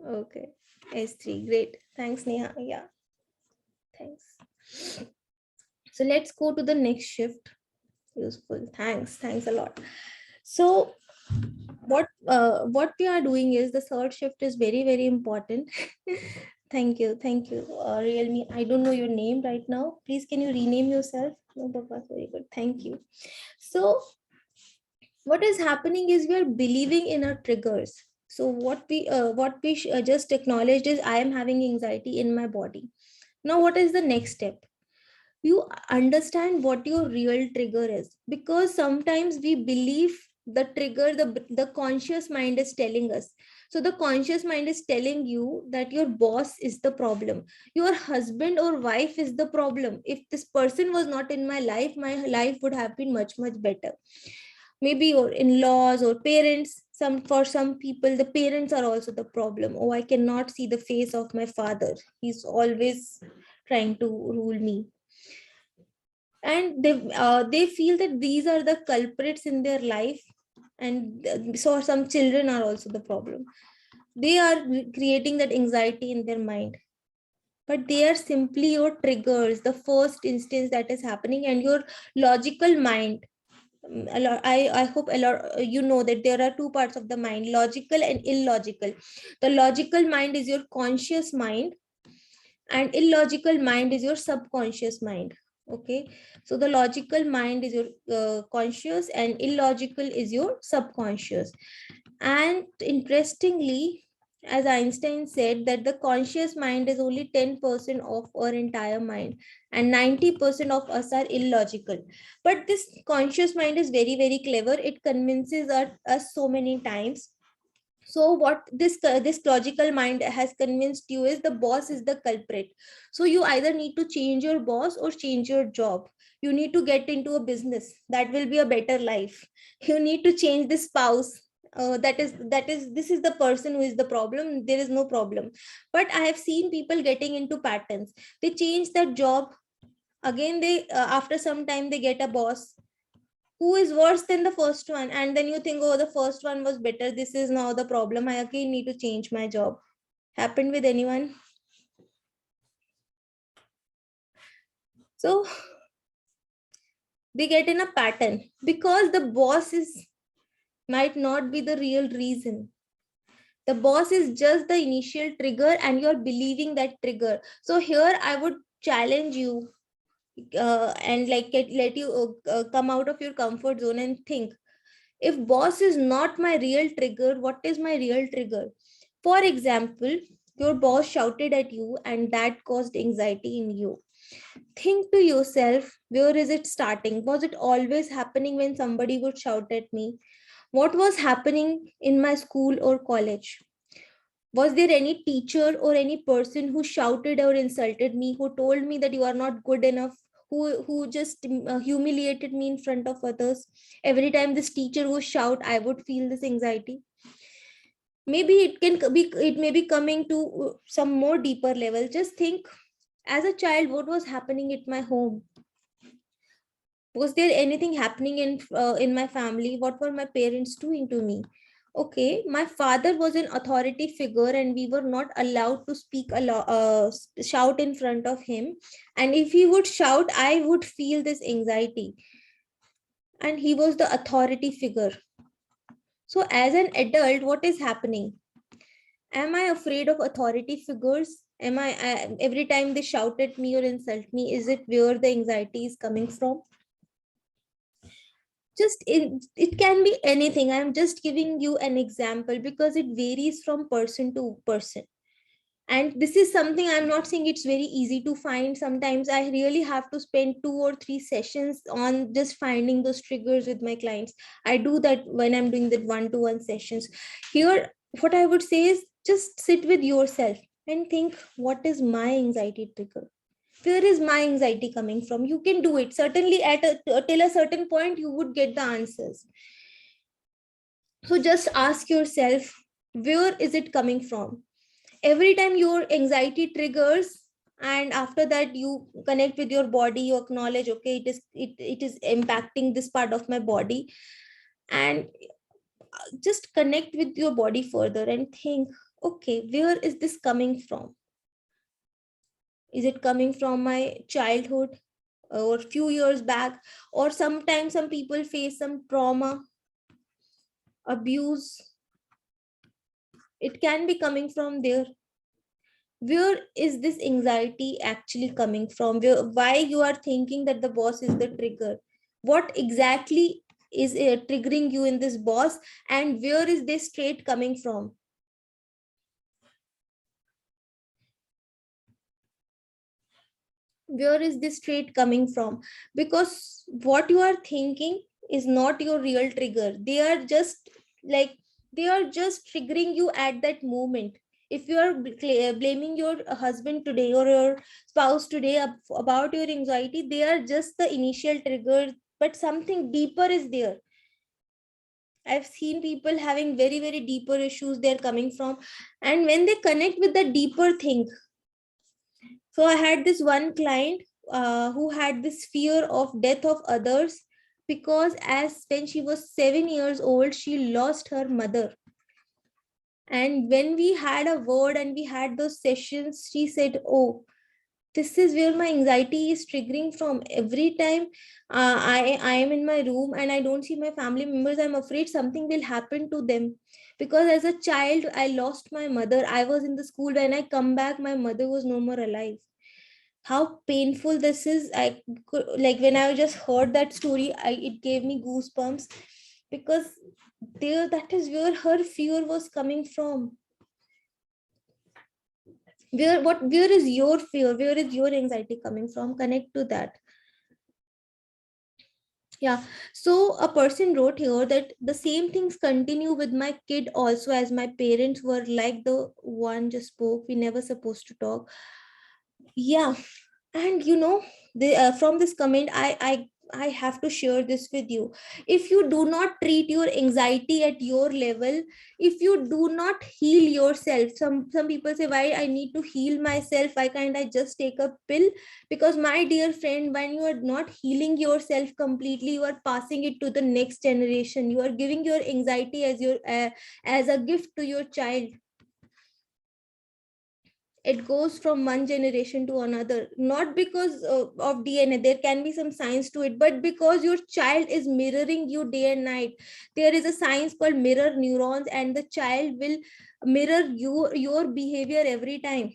Okay, S3, great. Thanks, Neha. Yeah, thanks. So let's go to the next shift. Useful. Thanks a lot. So what we are doing is the third shift is very important. Thank you. Realme, I don't know your name right now. Please, can you rename yourself? No, Baba, very good. Thank you. So what is happening is we are believing in our triggers. So what we just acknowledged is I am having anxiety in my body. Now what is the next step? You understand what your real trigger is, because sometimes we believe the trigger, the conscious mind is telling us. So the conscious mind is telling you that your boss is the problem, your husband or wife is the problem. If this person was not in my life would have been much better. Maybe your in-laws or parents. For some people the parents are also the problem. Oh, I cannot see the face of my father, he's always trying to rule me. And they feel that these are the culprits in their life. And so some children are also the problem. They are creating that anxiety in their mind, but they are simply your triggers, the first instance that is happening. And your logical mind, I hope a lot you know that there are two parts of the mind, logical and illogical. The logical mind is your conscious mind, and illogical mind is your subconscious mind. Okay, so the logical mind is your conscious and illogical is your subconscious. And interestingly, as Einstein said, that the conscious mind is only 10% of our entire mind, and 90% of us are illogical. But this conscious mind is very clever. It convinces us so many times. So what this logical mind has convinced you is the boss is the culprit. So you either need to change your boss or change your job. You need to get into a business that will be a better life. You need to change the spouse. That is this is the person who is the problem. There is no problem. But I have seen people getting into patterns. They change that job. Again they after some time they get a boss who is worse than the first one, and then you think, oh, the first one was better, this is now the problem, I again need to change my job. Happened with anyone? So They get in a pattern because the boss is might not be the real reason. The boss is just the initial trigger and you're believing that trigger. So here I would challenge you, and like let you come out of your comfort zone and think, if boss is not my real trigger, what is my real trigger? For example, your boss shouted at you and that caused anxiety in you. Think to yourself, where is it starting? Was it always happening when somebody would shout at me? What was happening in my school or college? Was there any teacher or any person who shouted or insulted me, who told me that you are not good enough, who just humiliated me in front of others? Every time this teacher would shout, I would feel this anxiety. Maybe it may be coming to some more deeper level. Just think, as a child, what was happening at my home? Was there anything happening in my family? What were my parents doing to me? Okay, my father was an authority figure and we were not allowed to speak a lot, shout in front of him. And if he would shout, I would feel this anxiety, and he was the authority figure. So as an adult, what is happening? Am I afraid of authority figures? Am I every time they shout at me or insult me, is it where the anxiety is coming from? Just it can be anything. I'm just giving you an example because it varies from person to person. And this is something, I'm not saying it's very easy to find. Sometimes I really have to spend 2 or 3 sessions on just finding those triggers with my clients. I do that when I'm doing that one-to-one sessions. Here, what I would say is, just sit with yourself and think, what is my anxiety trigger? Where is my anxiety coming from? You can do it. Certainly till a certain point you would get the answers. So just ask yourself, where is it coming from? Every time your anxiety triggers, and after that you connect with your body, you acknowledge, okay, it is impacting this part of my body, and just connect with your body further and think, okay, where is this coming from? Is it coming from my childhood or few years back? Or sometimes some people face some trauma, abuse. It can be coming from there. Where is this anxiety actually coming from? Why you are thinking that the boss is the trigger? What exactly is triggering you in this boss, and where is this trait coming from? Where is this trait coming from? Because what you are thinking is not your real trigger. They are just like, they are just triggering you at that moment. If you are blaming your husband today or your spouse today about your anxiety, they are just the initial trigger, but something deeper is there. I've seen people having very, very deeper issues they're coming from. And when they connect with the deeper thing, so I had this one client who had this fear of death of others, because as when she was 7 years old, she lost her mother. And when we had a word and we had those sessions, she said, oh, this is where my anxiety is triggering from. Every time I am in my room and I don't see my family members, I'm afraid something will happen to them. Because as a child, I lost my mother. I was in the school. When I come back, my mother was no more alive. How painful this is. I could, like, when I just heard that story, it gave me goosebumps, because there, that is where her fear was coming from. Where is your fear? Where is your anxiety coming from? Connect to that. Yeah. So a person wrote here that the same things continue with my kid also, as my parents were like the one just spoke. We never supposed to talk. Yeah. And from this comment, I have to share this with you. If you do not treat your anxiety at your level, if you do not heal yourself, some people say, why I need to heal myself, why can't I just take a pill? Because my dear friend, when you are not healing yourself completely, you are passing it to the next generation. You are giving your anxiety as a gift to your child. It goes from one generation to another, not because of DNA. There can be some science to it, but because your child is mirroring you day and night. There is a science called mirror neurons, and the child will mirror your behavior every time.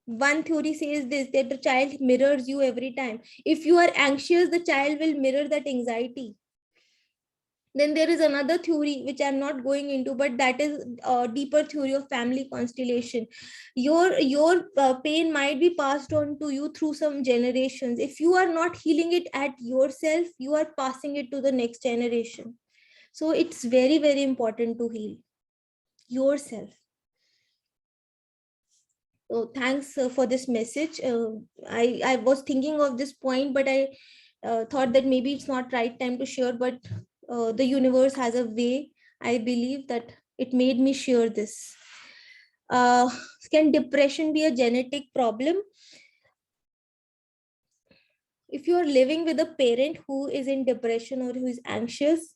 One theory says this, that the child mirrors you every time. If you are anxious, the child will mirror that anxiety. Then there is another theory which I'm not going into, but that is a deeper theory of family constellation. Your pain might be passed on to you through some generations. If you are not healing it at yourself, you are passing it to the next generation. So it's very, very important to heal yourself. So thanks for this message. I was thinking of this point, but I thought that maybe it's not right time to share, but the universe has a way. I believe that it made me share this. Uh, can depression be a genetic problem? If you are living with a parent who is in depression or who is anxious,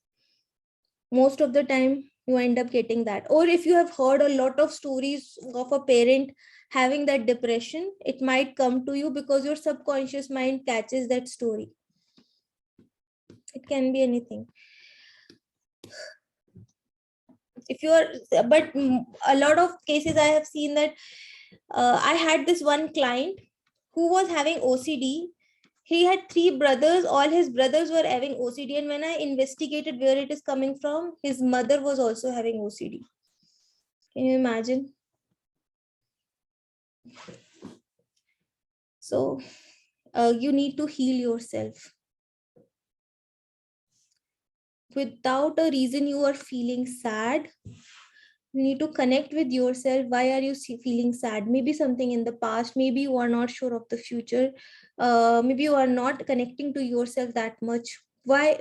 most of the time you end up getting that. Or if you have heard a lot of stories of a parent having that depression, it might come to you because your subconscious mind catches that story. It can be anything. If you are, but a lot of cases I have seen that I had this one client who was having OCD. He had 3 brothers. All his brothers were having OCD, and when I investigated where it is coming from, his mother was also having OCD. Can you imagine? So you need to heal yourself. Without a reason you are feeling sad, you need to connect with yourself. Why are you feeling sad? Maybe something in the past, maybe you are not sure of the future, maybe you are not connecting to yourself that much. Why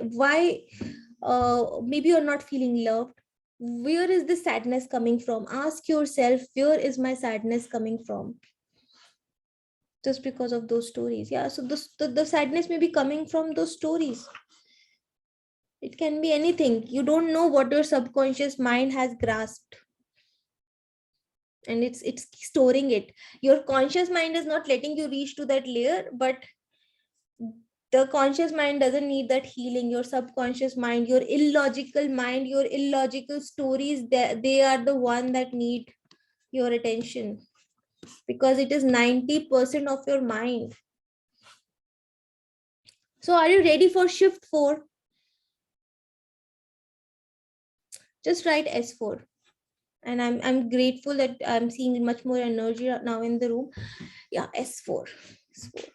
maybe you're not feeling loved. Where is the sadness coming from? Ask yourself, where is my sadness coming from? Just because of those stories. Yeah, so the sadness may be coming from those stories. It can be anything. You don't know what your subconscious mind has grasped, and it's storing it. Your conscious mind is not letting you reach to that layer, but the conscious mind doesn't need that healing. Your subconscious mind, your illogical mind, your illogical stories, they are the one that need your attention, because it is 90% of your mind. So are you ready for shift 4? Just write S4. And I'm grateful that I'm seeing much more energy now in the room. Yeah, S4. S4.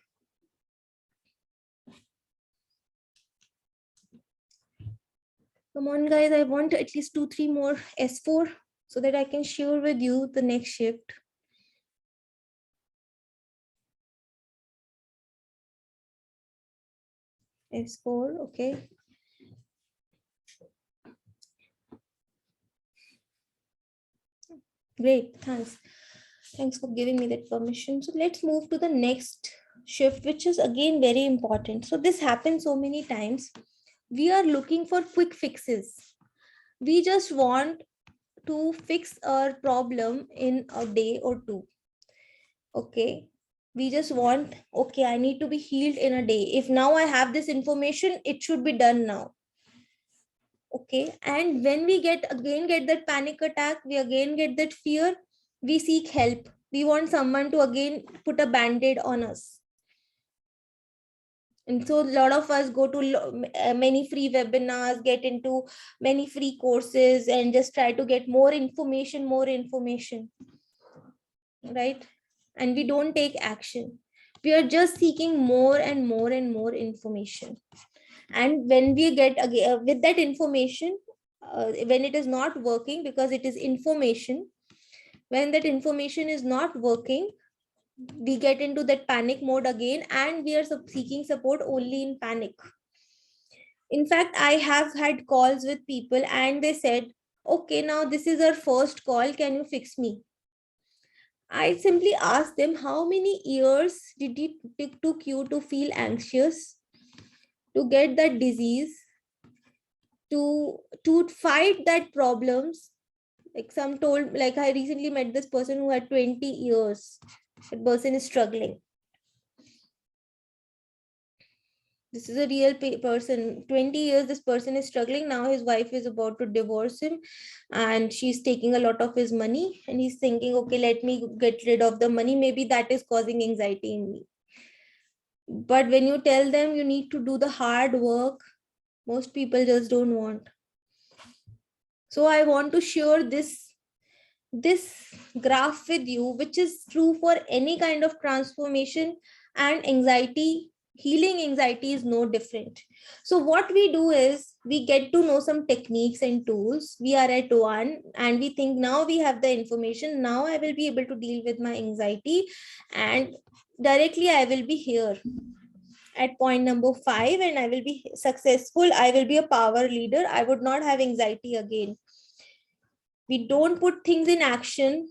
Come on, guys. I want at least 2-3 more S4 so that I can share with you the next shift. S4, okay. Great, thanks. Thanks for giving me that permission. So let's move to the next shift, which is again very important. So this happens so many times. We are looking for quick fixes. We just want to fix our problem in a day or two. Okay. We just want, okay, I need to be healed in a day. If now I have this information, it should be done now. Okay. And when we get that panic attack, we again get that fear, we seek help. We want someone to again put a band-aid on us. And so a lot of us go to many free webinars, get into many free courses, and just try to get more information, right? And we don't take action. We are just seeking more and more and more information. And when we get with that information, when it is not working, because it is information, when that information is not working, we get into that panic mode again, and we are seeking support only in panic. In fact, I have had calls with people and they said, okay, now this is our first call, can you fix me? I simply asked them, how many years did it took you to feel anxious, to get that disease, to fight that problems? Like some told, like I recently met this person who had 20 years That person is struggling. This is a real person. 20 years this person is struggling. Now his wife is about to divorce him and she's taking a lot of his money, and he's thinking, okay, let me get rid of the money. Maybe that is causing anxiety in me. But when you tell them you need to do the hard work, most people just don't want. So I want to share this graph with you, which is true for any kind of transformation, and anxiety, healing anxiety is no different. So what we do is we get to know some techniques and tools. We are at one and we think now we have the information. Now I will be able to deal with my anxiety and directly I will be here at point number 5 and I will be successful. I will be a power leader. I would not have anxiety again. We don't put things in action.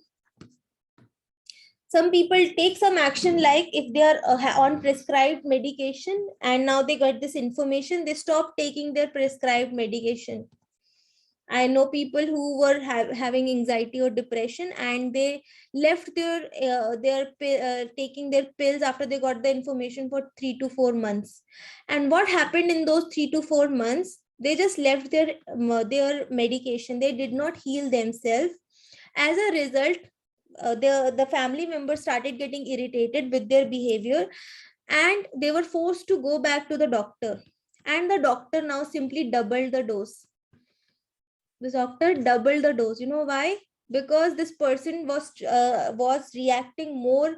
Some people take some action, like if they are on prescribed medication and now they got this information, they stop taking their prescribed medication. I know people who were having anxiety or depression and they left their taking their pills after they got the information for 3 to 4 months. And what happened in those 3 to 4 months? They just left their medication. They did not heal themselves. As a result, the family members started getting irritated with their behavior and they were forced to go back to the doctor. And the doctor now simply doubled the dose. The doctor doubled the dose. You know why? Because this person was reacting more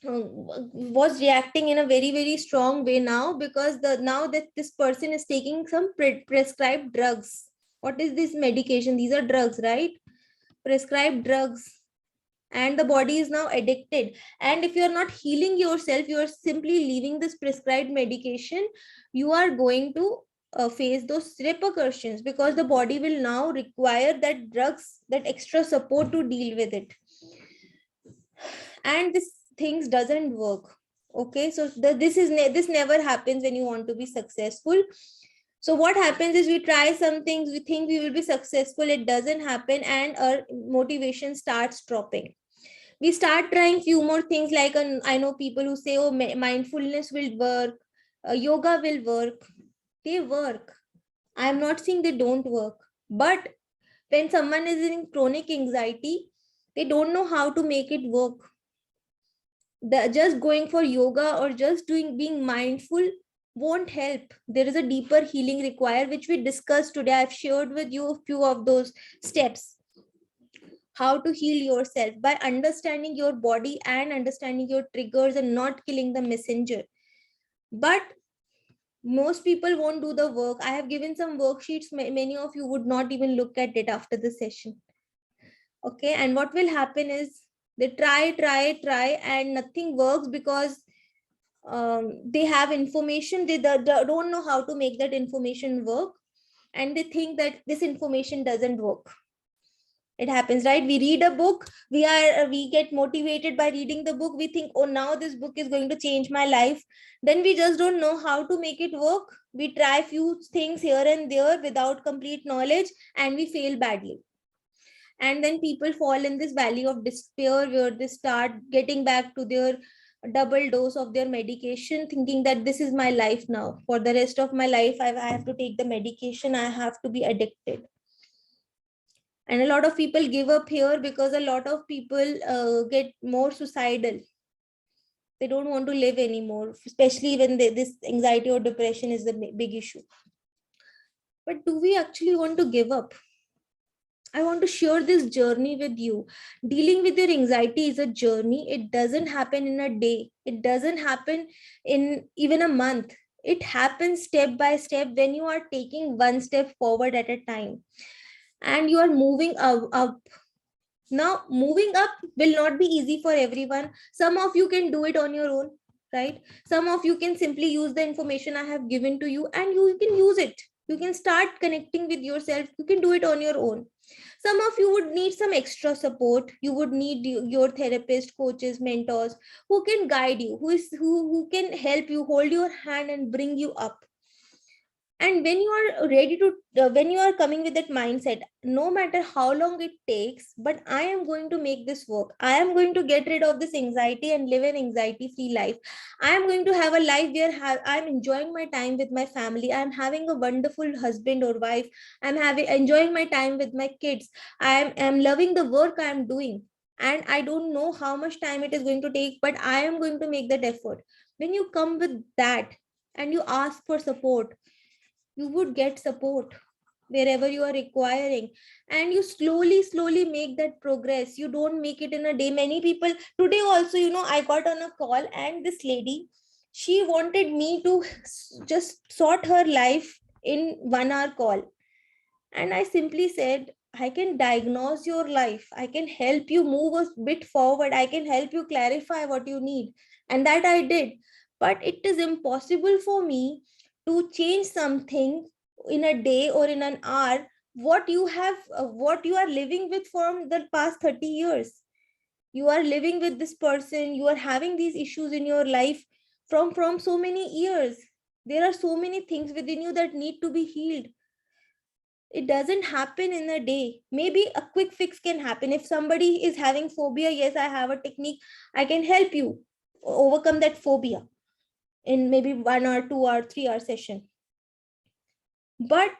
was reacting in a very very strong way now, because now that this person is taking some prescribed drugs. What is this medication? These are drugs, right? Prescribed drugs. And the body is now addicted. And if you are not healing yourself, you are simply leaving this prescribed medication, you are going to face those repercussions, because the body will now require that drugs, that extra support to deal with it. And this things doesn't work. Okay, so this never happens when you want to be successful. So what happens is we try some things, we think we will be successful, it doesn't happen, and our motivation starts dropping. We start trying few more things, like I know people who say, oh, mindfulness will work, yoga will work. They work. I'm not saying they don't work, but when someone is in chronic anxiety, they don't know how to make it work. Just going for yoga or just being mindful won't help. There is a deeper healing required, which we discussed today. I've shared with you a few of those steps. How to heal yourself by understanding your body and understanding your triggers and not killing the messenger. But most people won't do the work. I have given some worksheets. Many of you would not even look at it after the session. Okay, and what will happen is they try, and nothing works, because they have information. They don't know how to make that information work, and they think that this information doesn't work. It happens, right? We read a book, we get motivated by reading the book. We think, oh, now this book is going to change my life. Then we just don't know how to make it work. We try few things here and there without complete knowledge, and we fail badly. And then people fall in this valley of despair, where they start getting back to their double dose of their medication, thinking that this is my life now. For the rest of my life, I have to take the medication. I have to be addicted. And a lot of people give up here, because a lot of people get more suicidal. They don't want to live anymore, especially when this anxiety or depression is the big issue. But do we actually want to give up? I want to share this journey with you. Dealing with your anxiety is a journey. It doesn't happen in a day. It doesn't happen in even a month. It happens step by step, when you are taking one step forward at a time and you are moving up. Now, moving up will not be easy for everyone. Some of you can do it on your own, right? Some of you can simply use the information I have given to you and you can use it. You can start connecting with yourself. You can do it on your own. Some of you would need some extra support. You would need your therapist, coaches, mentors who can guide you, who can help you, hold your hand and bring you up. And when you are ready to when you are coming with that mindset, no matter how long it takes, but I am going to make this work, I am going to get rid of this anxiety and live an anxiety free life. I am going to have a life where I'm enjoying my time with my family, I'm having a wonderful husband or wife, I'm having enjoying my time with my kids, I'm loving the work I am doing, and I don't know how much time it is going to take, but I am going to make that effort. When you come with that and you ask for support, you would get support wherever you are requiring, and you slowly make that progress. You don't make it in a day. Many people today also, I got on a call, and this lady, she wanted me to just sort her life in 1 hour call. And I simply said, I can diagnose your life, I can help you move a bit forward, I can help you clarify what you need. And that I did. But it is impossible for me to change something in a day or in an hour, what you have what you are living with from the past 30 years. You are living with this person, you are having these issues in your life from so many years. There are so many things within you that need to be healed. It doesn't happen in a day. Maybe a quick fix can happen. If somebody is having phobia, yes, I have a technique, I can help you overcome that phobia in maybe 1 or 2 or 3 hour session. But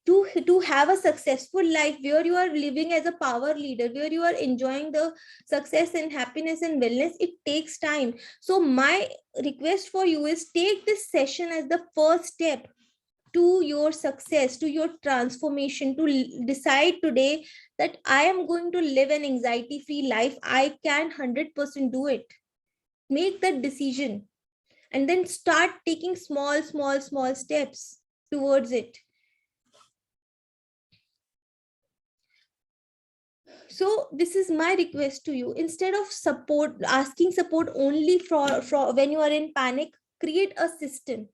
to have a successful life where you are living as a power leader, where you are enjoying the success and happiness and wellness, it takes time. So my request for you is, take this session as the first step to your success, to your transformation, to decide today that I am going to live an anxiety free life. I can 100% do it. Make that decision, and then start taking small steps towards it. So this is my request to you. Instead of asking support only for when you are in panic, create a system.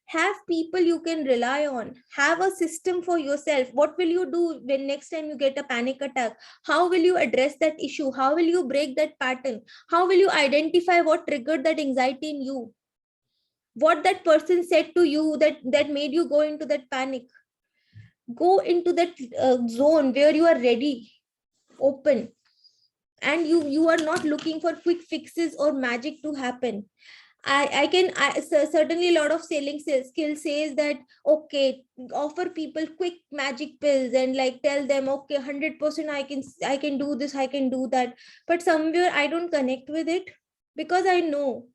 Have people you can rely on. Have a system for yourself. What will you do when next time you get a panic attack? How will you address that issue? How will you break that pattern? How will you identify what triggered that anxiety in you? What that person said to you that made you go into that panic? Go into that zone where you are ready, open, and you are not looking for quick fixes or magic to happen. Certainly a lot of selling skill says that, okay, offer people quick magic pills and like tell them, okay, 100% I can do this, I can do that. But somewhere I don't connect with it, because I know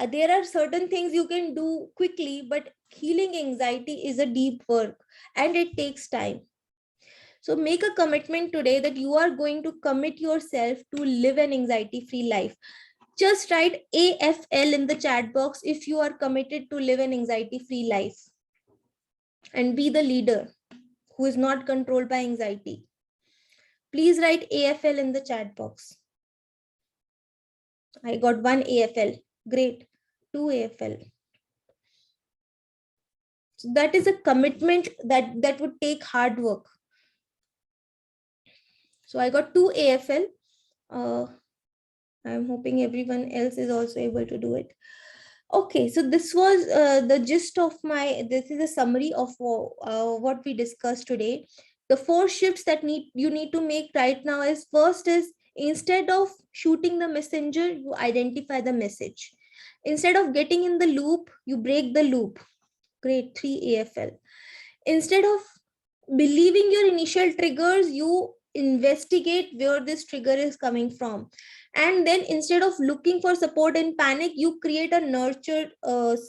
there are certain things you can do quickly, but healing anxiety is a deep work, and it takes time. So make a commitment today that you are going to commit yourself to live an anxiety free life. Just write AFL in the chat box if you are committed to live an anxiety free life and be the leader who is not controlled by anxiety. Please write AFL in the chat box. I got 1 AFL. Great. 2 AFL. So that is a commitment that would take hard work. So I got 2 AFL. I'm hoping everyone else is also able to do it. Okay, so this was the gist of this is a summary of what we discussed today. The 4 shifts that you need to make right now is, first is, instead of shooting the messenger, you identify the message. Instead of getting in the loop, you break the loop. Great, 3 AFL. Instead of believing your initial triggers, you investigate where this trigger is coming from. And then instead of looking for support in panic, you create a nurtured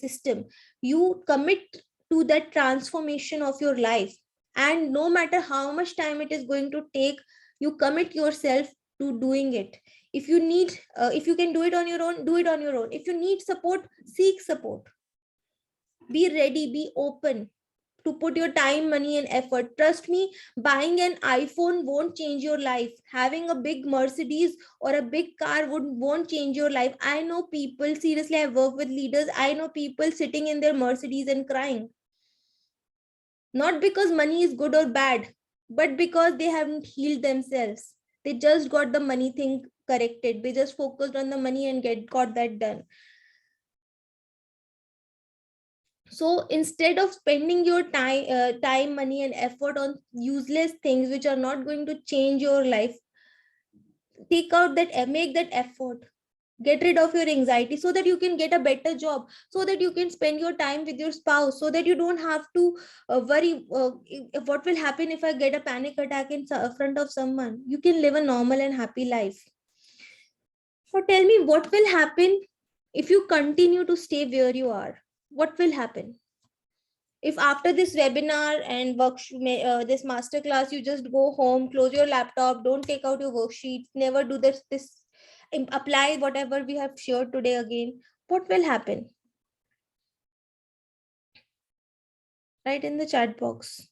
system. You commit to that transformation of your life, and no matter how much time it is going to take, you commit yourself to doing it. If you need if you can do it on your own, do it on your own. If you need support, seek support. Be ready, be open to put your time, money, and effort. Trust me, buying an iPhone won't change your life. Having a big Mercedes or a big car won't change your life. I know people, seriously, I work with leaders. I know people sitting in their Mercedes and crying. Not because money is good or bad, but because they haven't healed themselves. They just got the money thing corrected. They just focused on the money and got that done. So instead of spending your time, money and effort on useless things which are not going to change your life, take out that, make that effort, get rid of your anxiety so that you can get a better job, so that you can spend your time with your spouse, so that you don't have to worry what will happen if I get a panic attack in front of someone. You can live a normal and happy life. So tell me, what will happen if you continue to stay where you are? What will happen if after this webinar and this master class, you just go home, close your laptop, don't take out your worksheets, never do this, apply whatever we have shared today again? What will happen? Write in the chat box.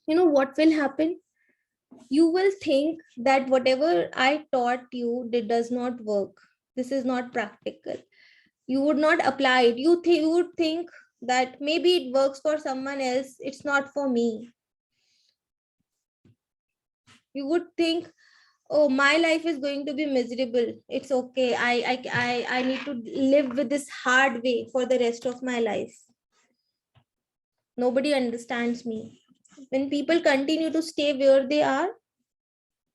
You know what will happen? You will think that whatever I taught you does not work. This is not practical. You would not apply it. You would think that maybe it works for someone else, it's not for me. You would think, oh, my life is going to be miserable, it's okay, I need to live with this hard way for the rest of my life. Nobody understands me. When people continue to stay where they are,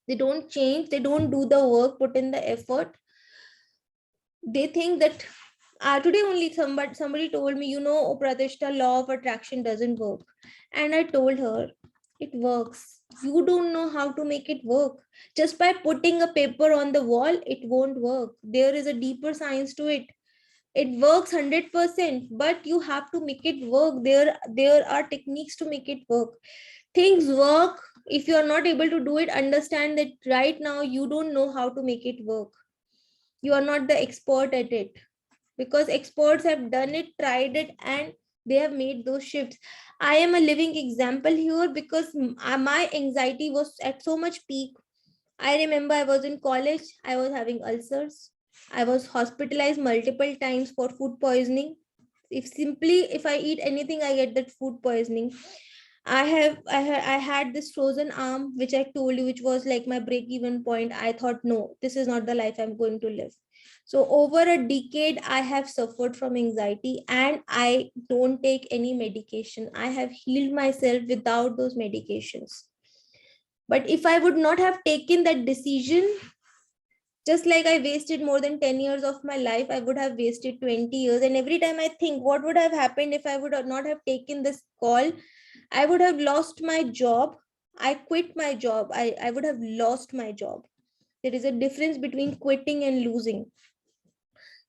they don't change, they don't do the work, put in the effort, they think that today only somebody told me, oh, Pratishta, law of attraction doesn't work. And I told her, it works. You don't know how to make it work. Just by putting a paper on the wall, it won't work. There is a deeper science to it. It works 100%, but you have to make it work. There are techniques to make it work. Things work. If you are not able to do it, understand that right now you don't know how to make it work. You are not the expert at it, because experts have done it, tried it, and they have made those shifts. I am a living example here, because my anxiety was at so much peak. I remember I was in college, I was having ulcers, I was hospitalized multiple times for food poisoning. If I eat anything, I get that food poisoning. I had this frozen arm, which I told you, which was like my break even point. I thought, no, this is not the life I'm going to live. So over a decade, I have suffered from anxiety, and I don't take any medication. I have healed myself without those medications. But if I would not have taken that decision, just like I wasted more than 10 years of my life, I would have wasted 20 years. And every time I think, what would have happened if I would not have taken this call? I would have lost my job. I quit my job. I would have lost my job. There is a difference between quitting and losing.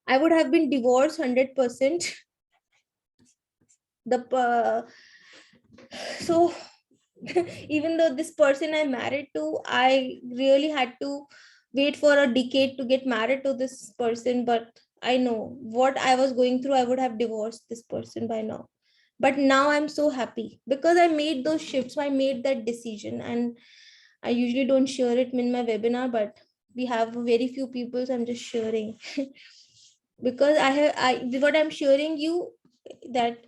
I would have been divorced 100%. So even though this person I married to, I really had to wait for a decade to get married to this person. But I know what I was going through, I would have divorced this person by now. But now I'm so happy because I made those shifts. I made that decision, and I usually don't share it in my webinar, but we have very few people, so I'm just sharing. Because what I'm sharing you, that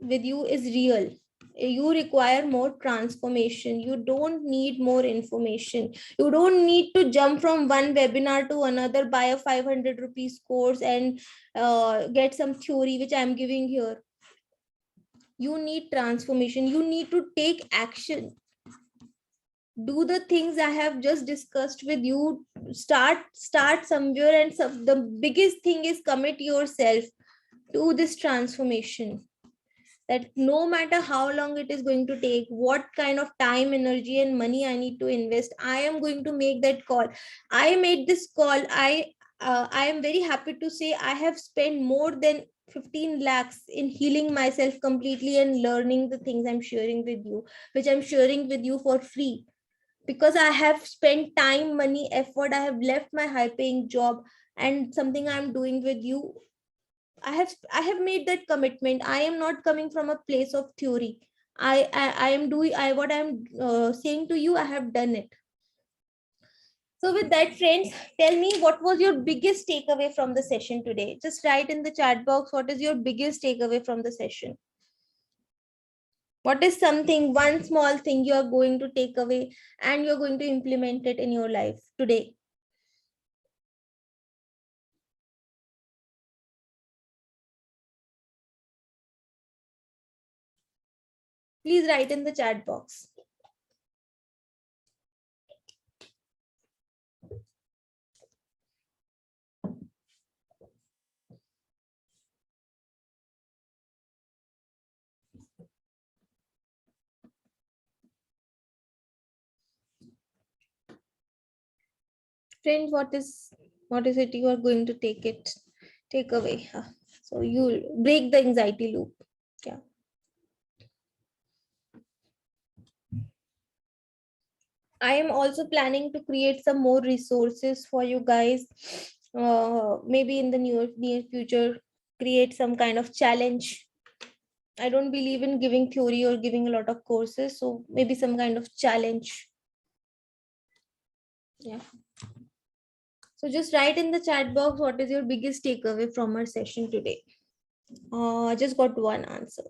with you, is real. You require more transformation. You don't need more information. You don't need to jump from one webinar to another, buy a 500 rupees course and get some theory which I'm giving here. You need transformation. You need to take action. Do the things I have just discussed with you. Start somewhere, and the biggest thing is commit yourself to this transformation. That no matter how long it is going to take, what kind of time, energy, and money I need to invest, I am going to make that call. I made this call. I am very happy to say I have spent more than 15 lakhs in healing myself completely and learning the things I'm sharing with you, which I'm sharing with you for free. Because I have spent time, money, effort, I have left my high paying job, and something I'm doing with you, I have made that commitment. I am not coming from a place of theory. I am doing, I what I'm saying to you, I have done it. So with that, friends, tell me what was your biggest takeaway from the session today? Just write in the chat box what is your biggest takeaway from the session. What is something, one small thing you are going to take away and you're going to implement it in your life today? Please write in the chat box. Friends, what is it you are going to take away? So you'll break the anxiety loop. Yeah. I am also planning to create some more resources for you guys. Maybe in the near future, create some kind of challenge. I don't believe in giving theory or giving a lot of courses, so maybe some kind of challenge. Yeah. So just write in the chat box what is your biggest takeaway from our session today. I just got one answer.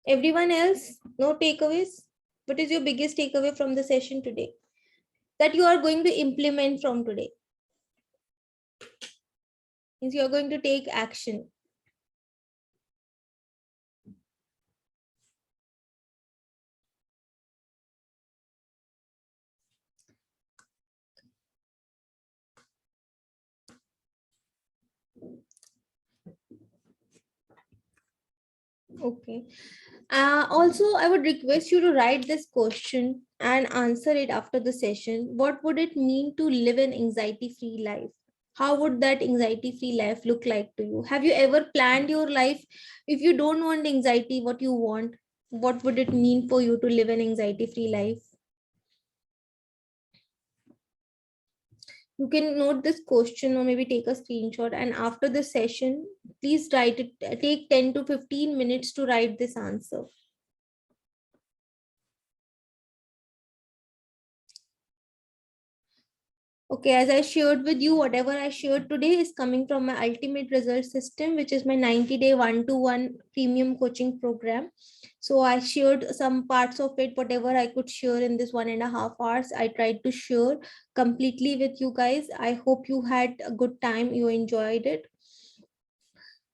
Everyone else, no takeaways? What is your biggest takeaway from the session today that you are going to implement from today? Means you are going to take action. Okay. Also, I would request you to write this question and answer it after the session. What would it mean to live an anxiety-free life? How would that anxiety-free life look like to you? Have you ever planned your life? If you don't want anxiety, what you want, what would it mean for you to live an anxiety-free life? You can note this question or maybe take a screenshot, and after the session, please write it. Take 10 to 15 minutes to write this answer. Okay, as I shared with you, whatever I shared today is coming from my ultimate result system, which is my 90-day one-to-one premium coaching program. So I shared some parts of it, whatever I could share in this 1.5 hours. I tried to share completely with you guys. I hope you had a good time, you enjoyed it.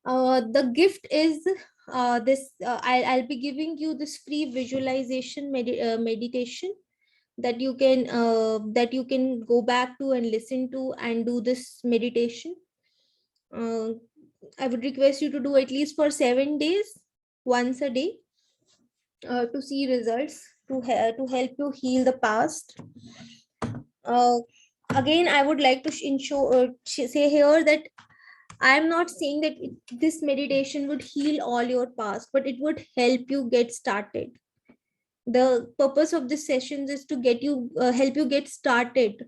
The gift is I'll be giving you this free visualization meditation that you can go back to and listen to and do this meditation. uh, I would request you to do at least for 7 days, once a day, to see results, to help you heal the past. uh, Again, I would like to say here that I am not saying that this meditation would heal all your past, but it would help you get started. The purpose of this sessions is to get you help you get started.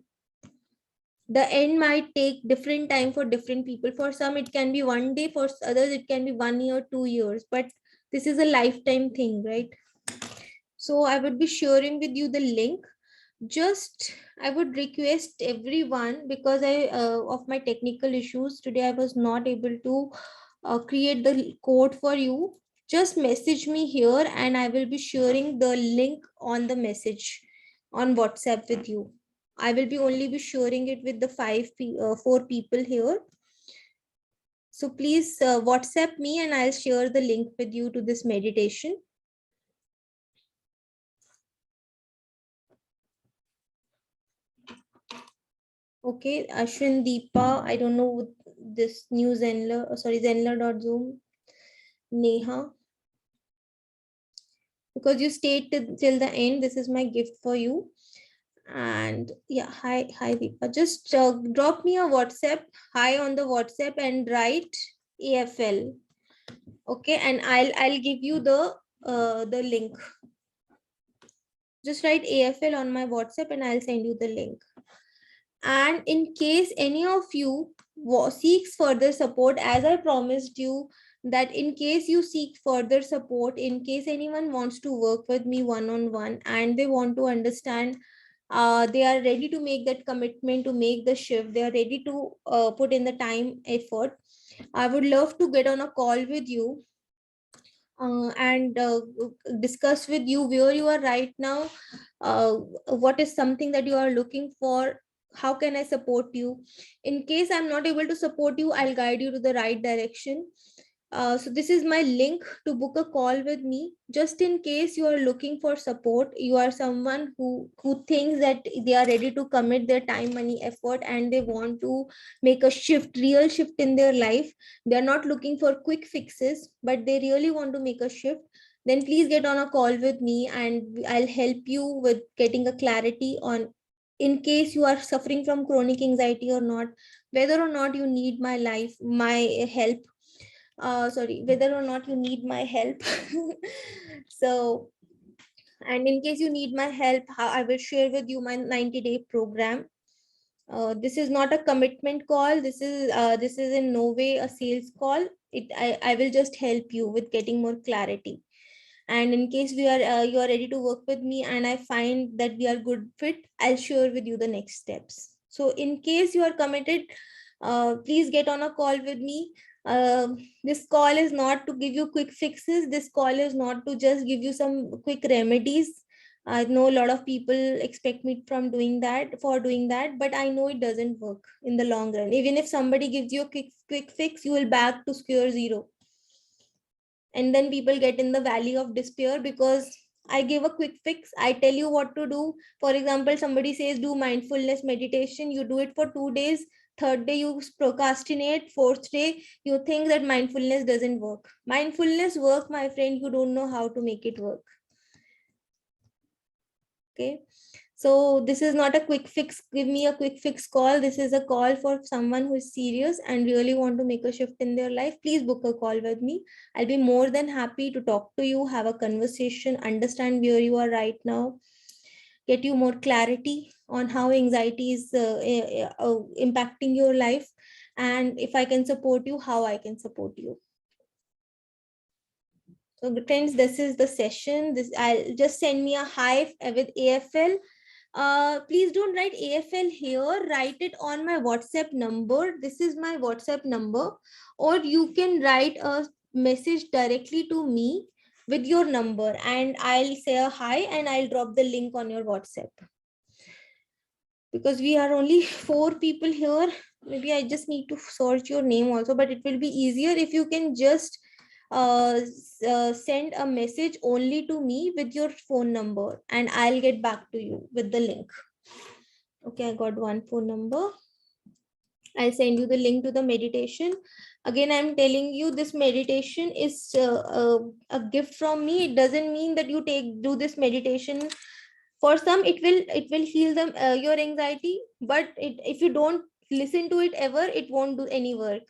The end might take different time for different people. For some it can be one day, for others it can be 1 year, 2 years, but this is a lifetime thing, right? So I would be sharing with you the link. Just I would request everyone, because I of my technical issues today, I was not able to create the code for you. Just message me here and I will be sharing the link on the message on WhatsApp with you. I will be only be sharing it with the four people here. So please WhatsApp me and I'll share the link with you to this meditation. Okay, Ashwin, Deepa, I don't know this new Zenler, sorry, Zenler.zoom, Neha, because you stayed till the end. This is my gift for you. And yeah, hi, Deepa. Just drop me a WhatsApp, hi on the WhatsApp and write AFL. Okay, and I'll give you the link. Just write AFL on my WhatsApp and I'll send you the link. And in case any of you seeks further support, as I promised you, that in case you seek further support, in case anyone wants to work with me one on one and they want to understand, they are ready to make that commitment to make the shift, they are ready to put in the time effort, I would love to get on a call with you and discuss with you where you are right now, uh, what is something that you are looking for, how can I support you. In case I'm not able to support you, I'll guide you to the right direction. So this is my link to book a call with me. Just in case you are looking for support, you are someone who thinks that they are ready to commit their time, money, effort, and they want to make a shift, real shift in their life. They are not looking for quick fixes, but they really want to make a shift. Then please get on a call with me, and I'll help you with getting a clarity on, in case you are suffering from chronic anxiety or not, whether or not you need my help, sorry, whether or not you need my help. So, and in case you need my help, how I will share with you my 90-day program. This is not a commitment call, this is in no way a sales call. I will just help you with getting more clarity. And in case you are ready to work with me and I find that we are good fit, I'll share with you the next steps. So in case you are committed, please get on a call with me. This call is not to give you quick fixes, this call is not to just give you some quick remedies. I know a lot of people expect me from doing that, but I know it doesn't work in the long run. Even if somebody gives you a quick fix, you will back to square zero, and then people get in the valley of despair because I give a quick fix, I tell you what to do. For example, somebody says do mindfulness meditation, you do it for 2 days, third day you procrastinate, fourth day you think that mindfulness doesn't work. Mindfulness work, my friend, you don't know how to make it work. Okay, so this is not a quick fix, give me a quick fix call. This is a call for someone who is serious and really want to make a shift in their life. Please book a call with me. I'll be more than happy to talk to you, have a conversation, understand where you are right now, get you more clarity on how anxiety is impacting your life, and if I can support you, how I can support you. So friends, this is the session. This, I'll just send me a hi with AFL. Please don't write AFL here, write it on my WhatsApp number. This is my WhatsApp number, or you can write a message directly to me with your number and I'll say a hi and I'll drop the link on your WhatsApp. Because we are only 4 people here, maybe I just need to search your name also, but it will be easier if you can just send a message only to me with your phone number and I'll get back to you with the link. Okay, I got one phone number. I'll send you the link to the meditation. Again, I'm telling you, this meditation is a gift from me. It doesn't mean that you do this meditation. For some, it will heal them your anxiety, but if you don't listen to it ever, it won't do any work.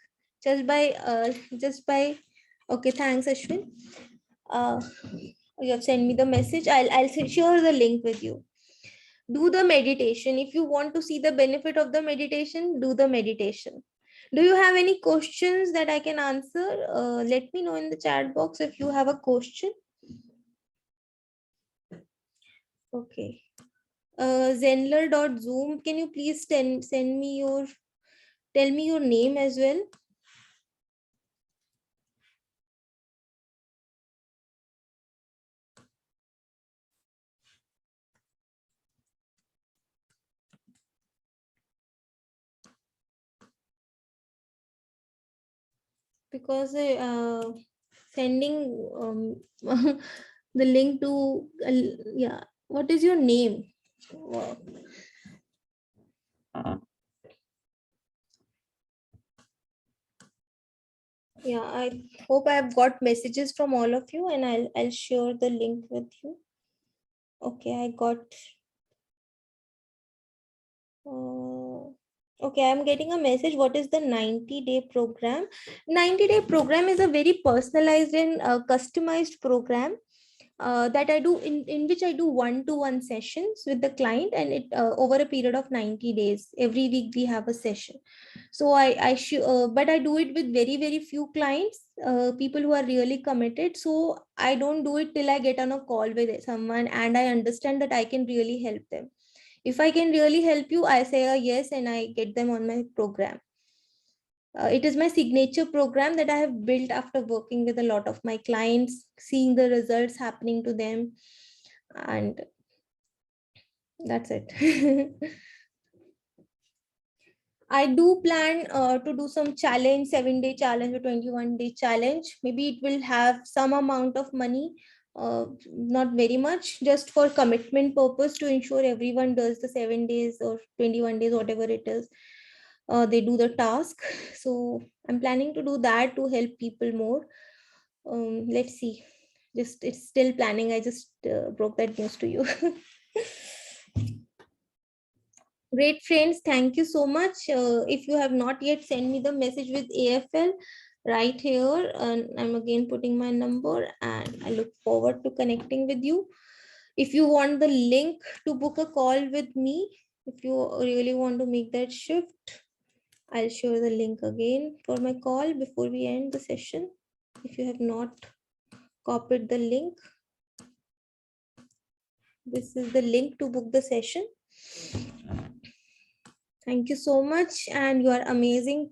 Just by okay, thanks, Ashwin. Uh, you have sent me the message. I'll share the link with you. Do the meditation. If you want to see the benefit of the meditation, do the meditation. Do you have any questions that I can answer? Let me know in the chat box if you have a question. Okay. Zenler.zoom, can you please send me tell me your name as well? Because sending the link to yeah, what is your name? Wow. Yeah, I hope I have got messages from all of you and I'll share the link with you. Okay, I got okay, I'm getting a message. What is the 90-day program? 90-day program is a very personalized and customized program that I do in which I do one-to-one sessions with the client, and it over a period of 90 days. Every week we have a session. So but I do it with very, very few clients, people who are really committed. So I don't do it till I get on a call with someone and I understand that I can really help them. If I can really help you, I say a yes and I get them on my program. It is my signature program that I have built after working with a lot of my clients, seeing the results happening to them, and that's it. I do plan to do some challenge, 7-day challenge or 21-day challenge. Maybe it will have some amount of money, not very much, just for commitment purpose, to ensure everyone does the 7 days or 21 days, whatever it is. They do the task. So I'm planning to do that to help people more. Let's see. Just it's still planning. I just broke that news to you. Great, friends. Thank you so much. If you have not yet sent me the message with AFL, right here, and I'm again putting my number, and I look forward to connecting with you. If you want the link to book a call with me, if you really want to make that shift, I'll share the link again for my call before we end the session. If you have not copied the link, this is the link to book the session. Thank you so much, and you are amazing.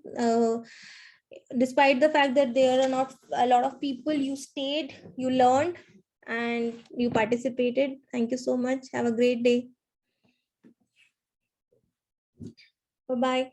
Despite the fact that there are not a lot of people, you stayed, you learned, and you participated. Thank you so much. Have a great day. Bye bye.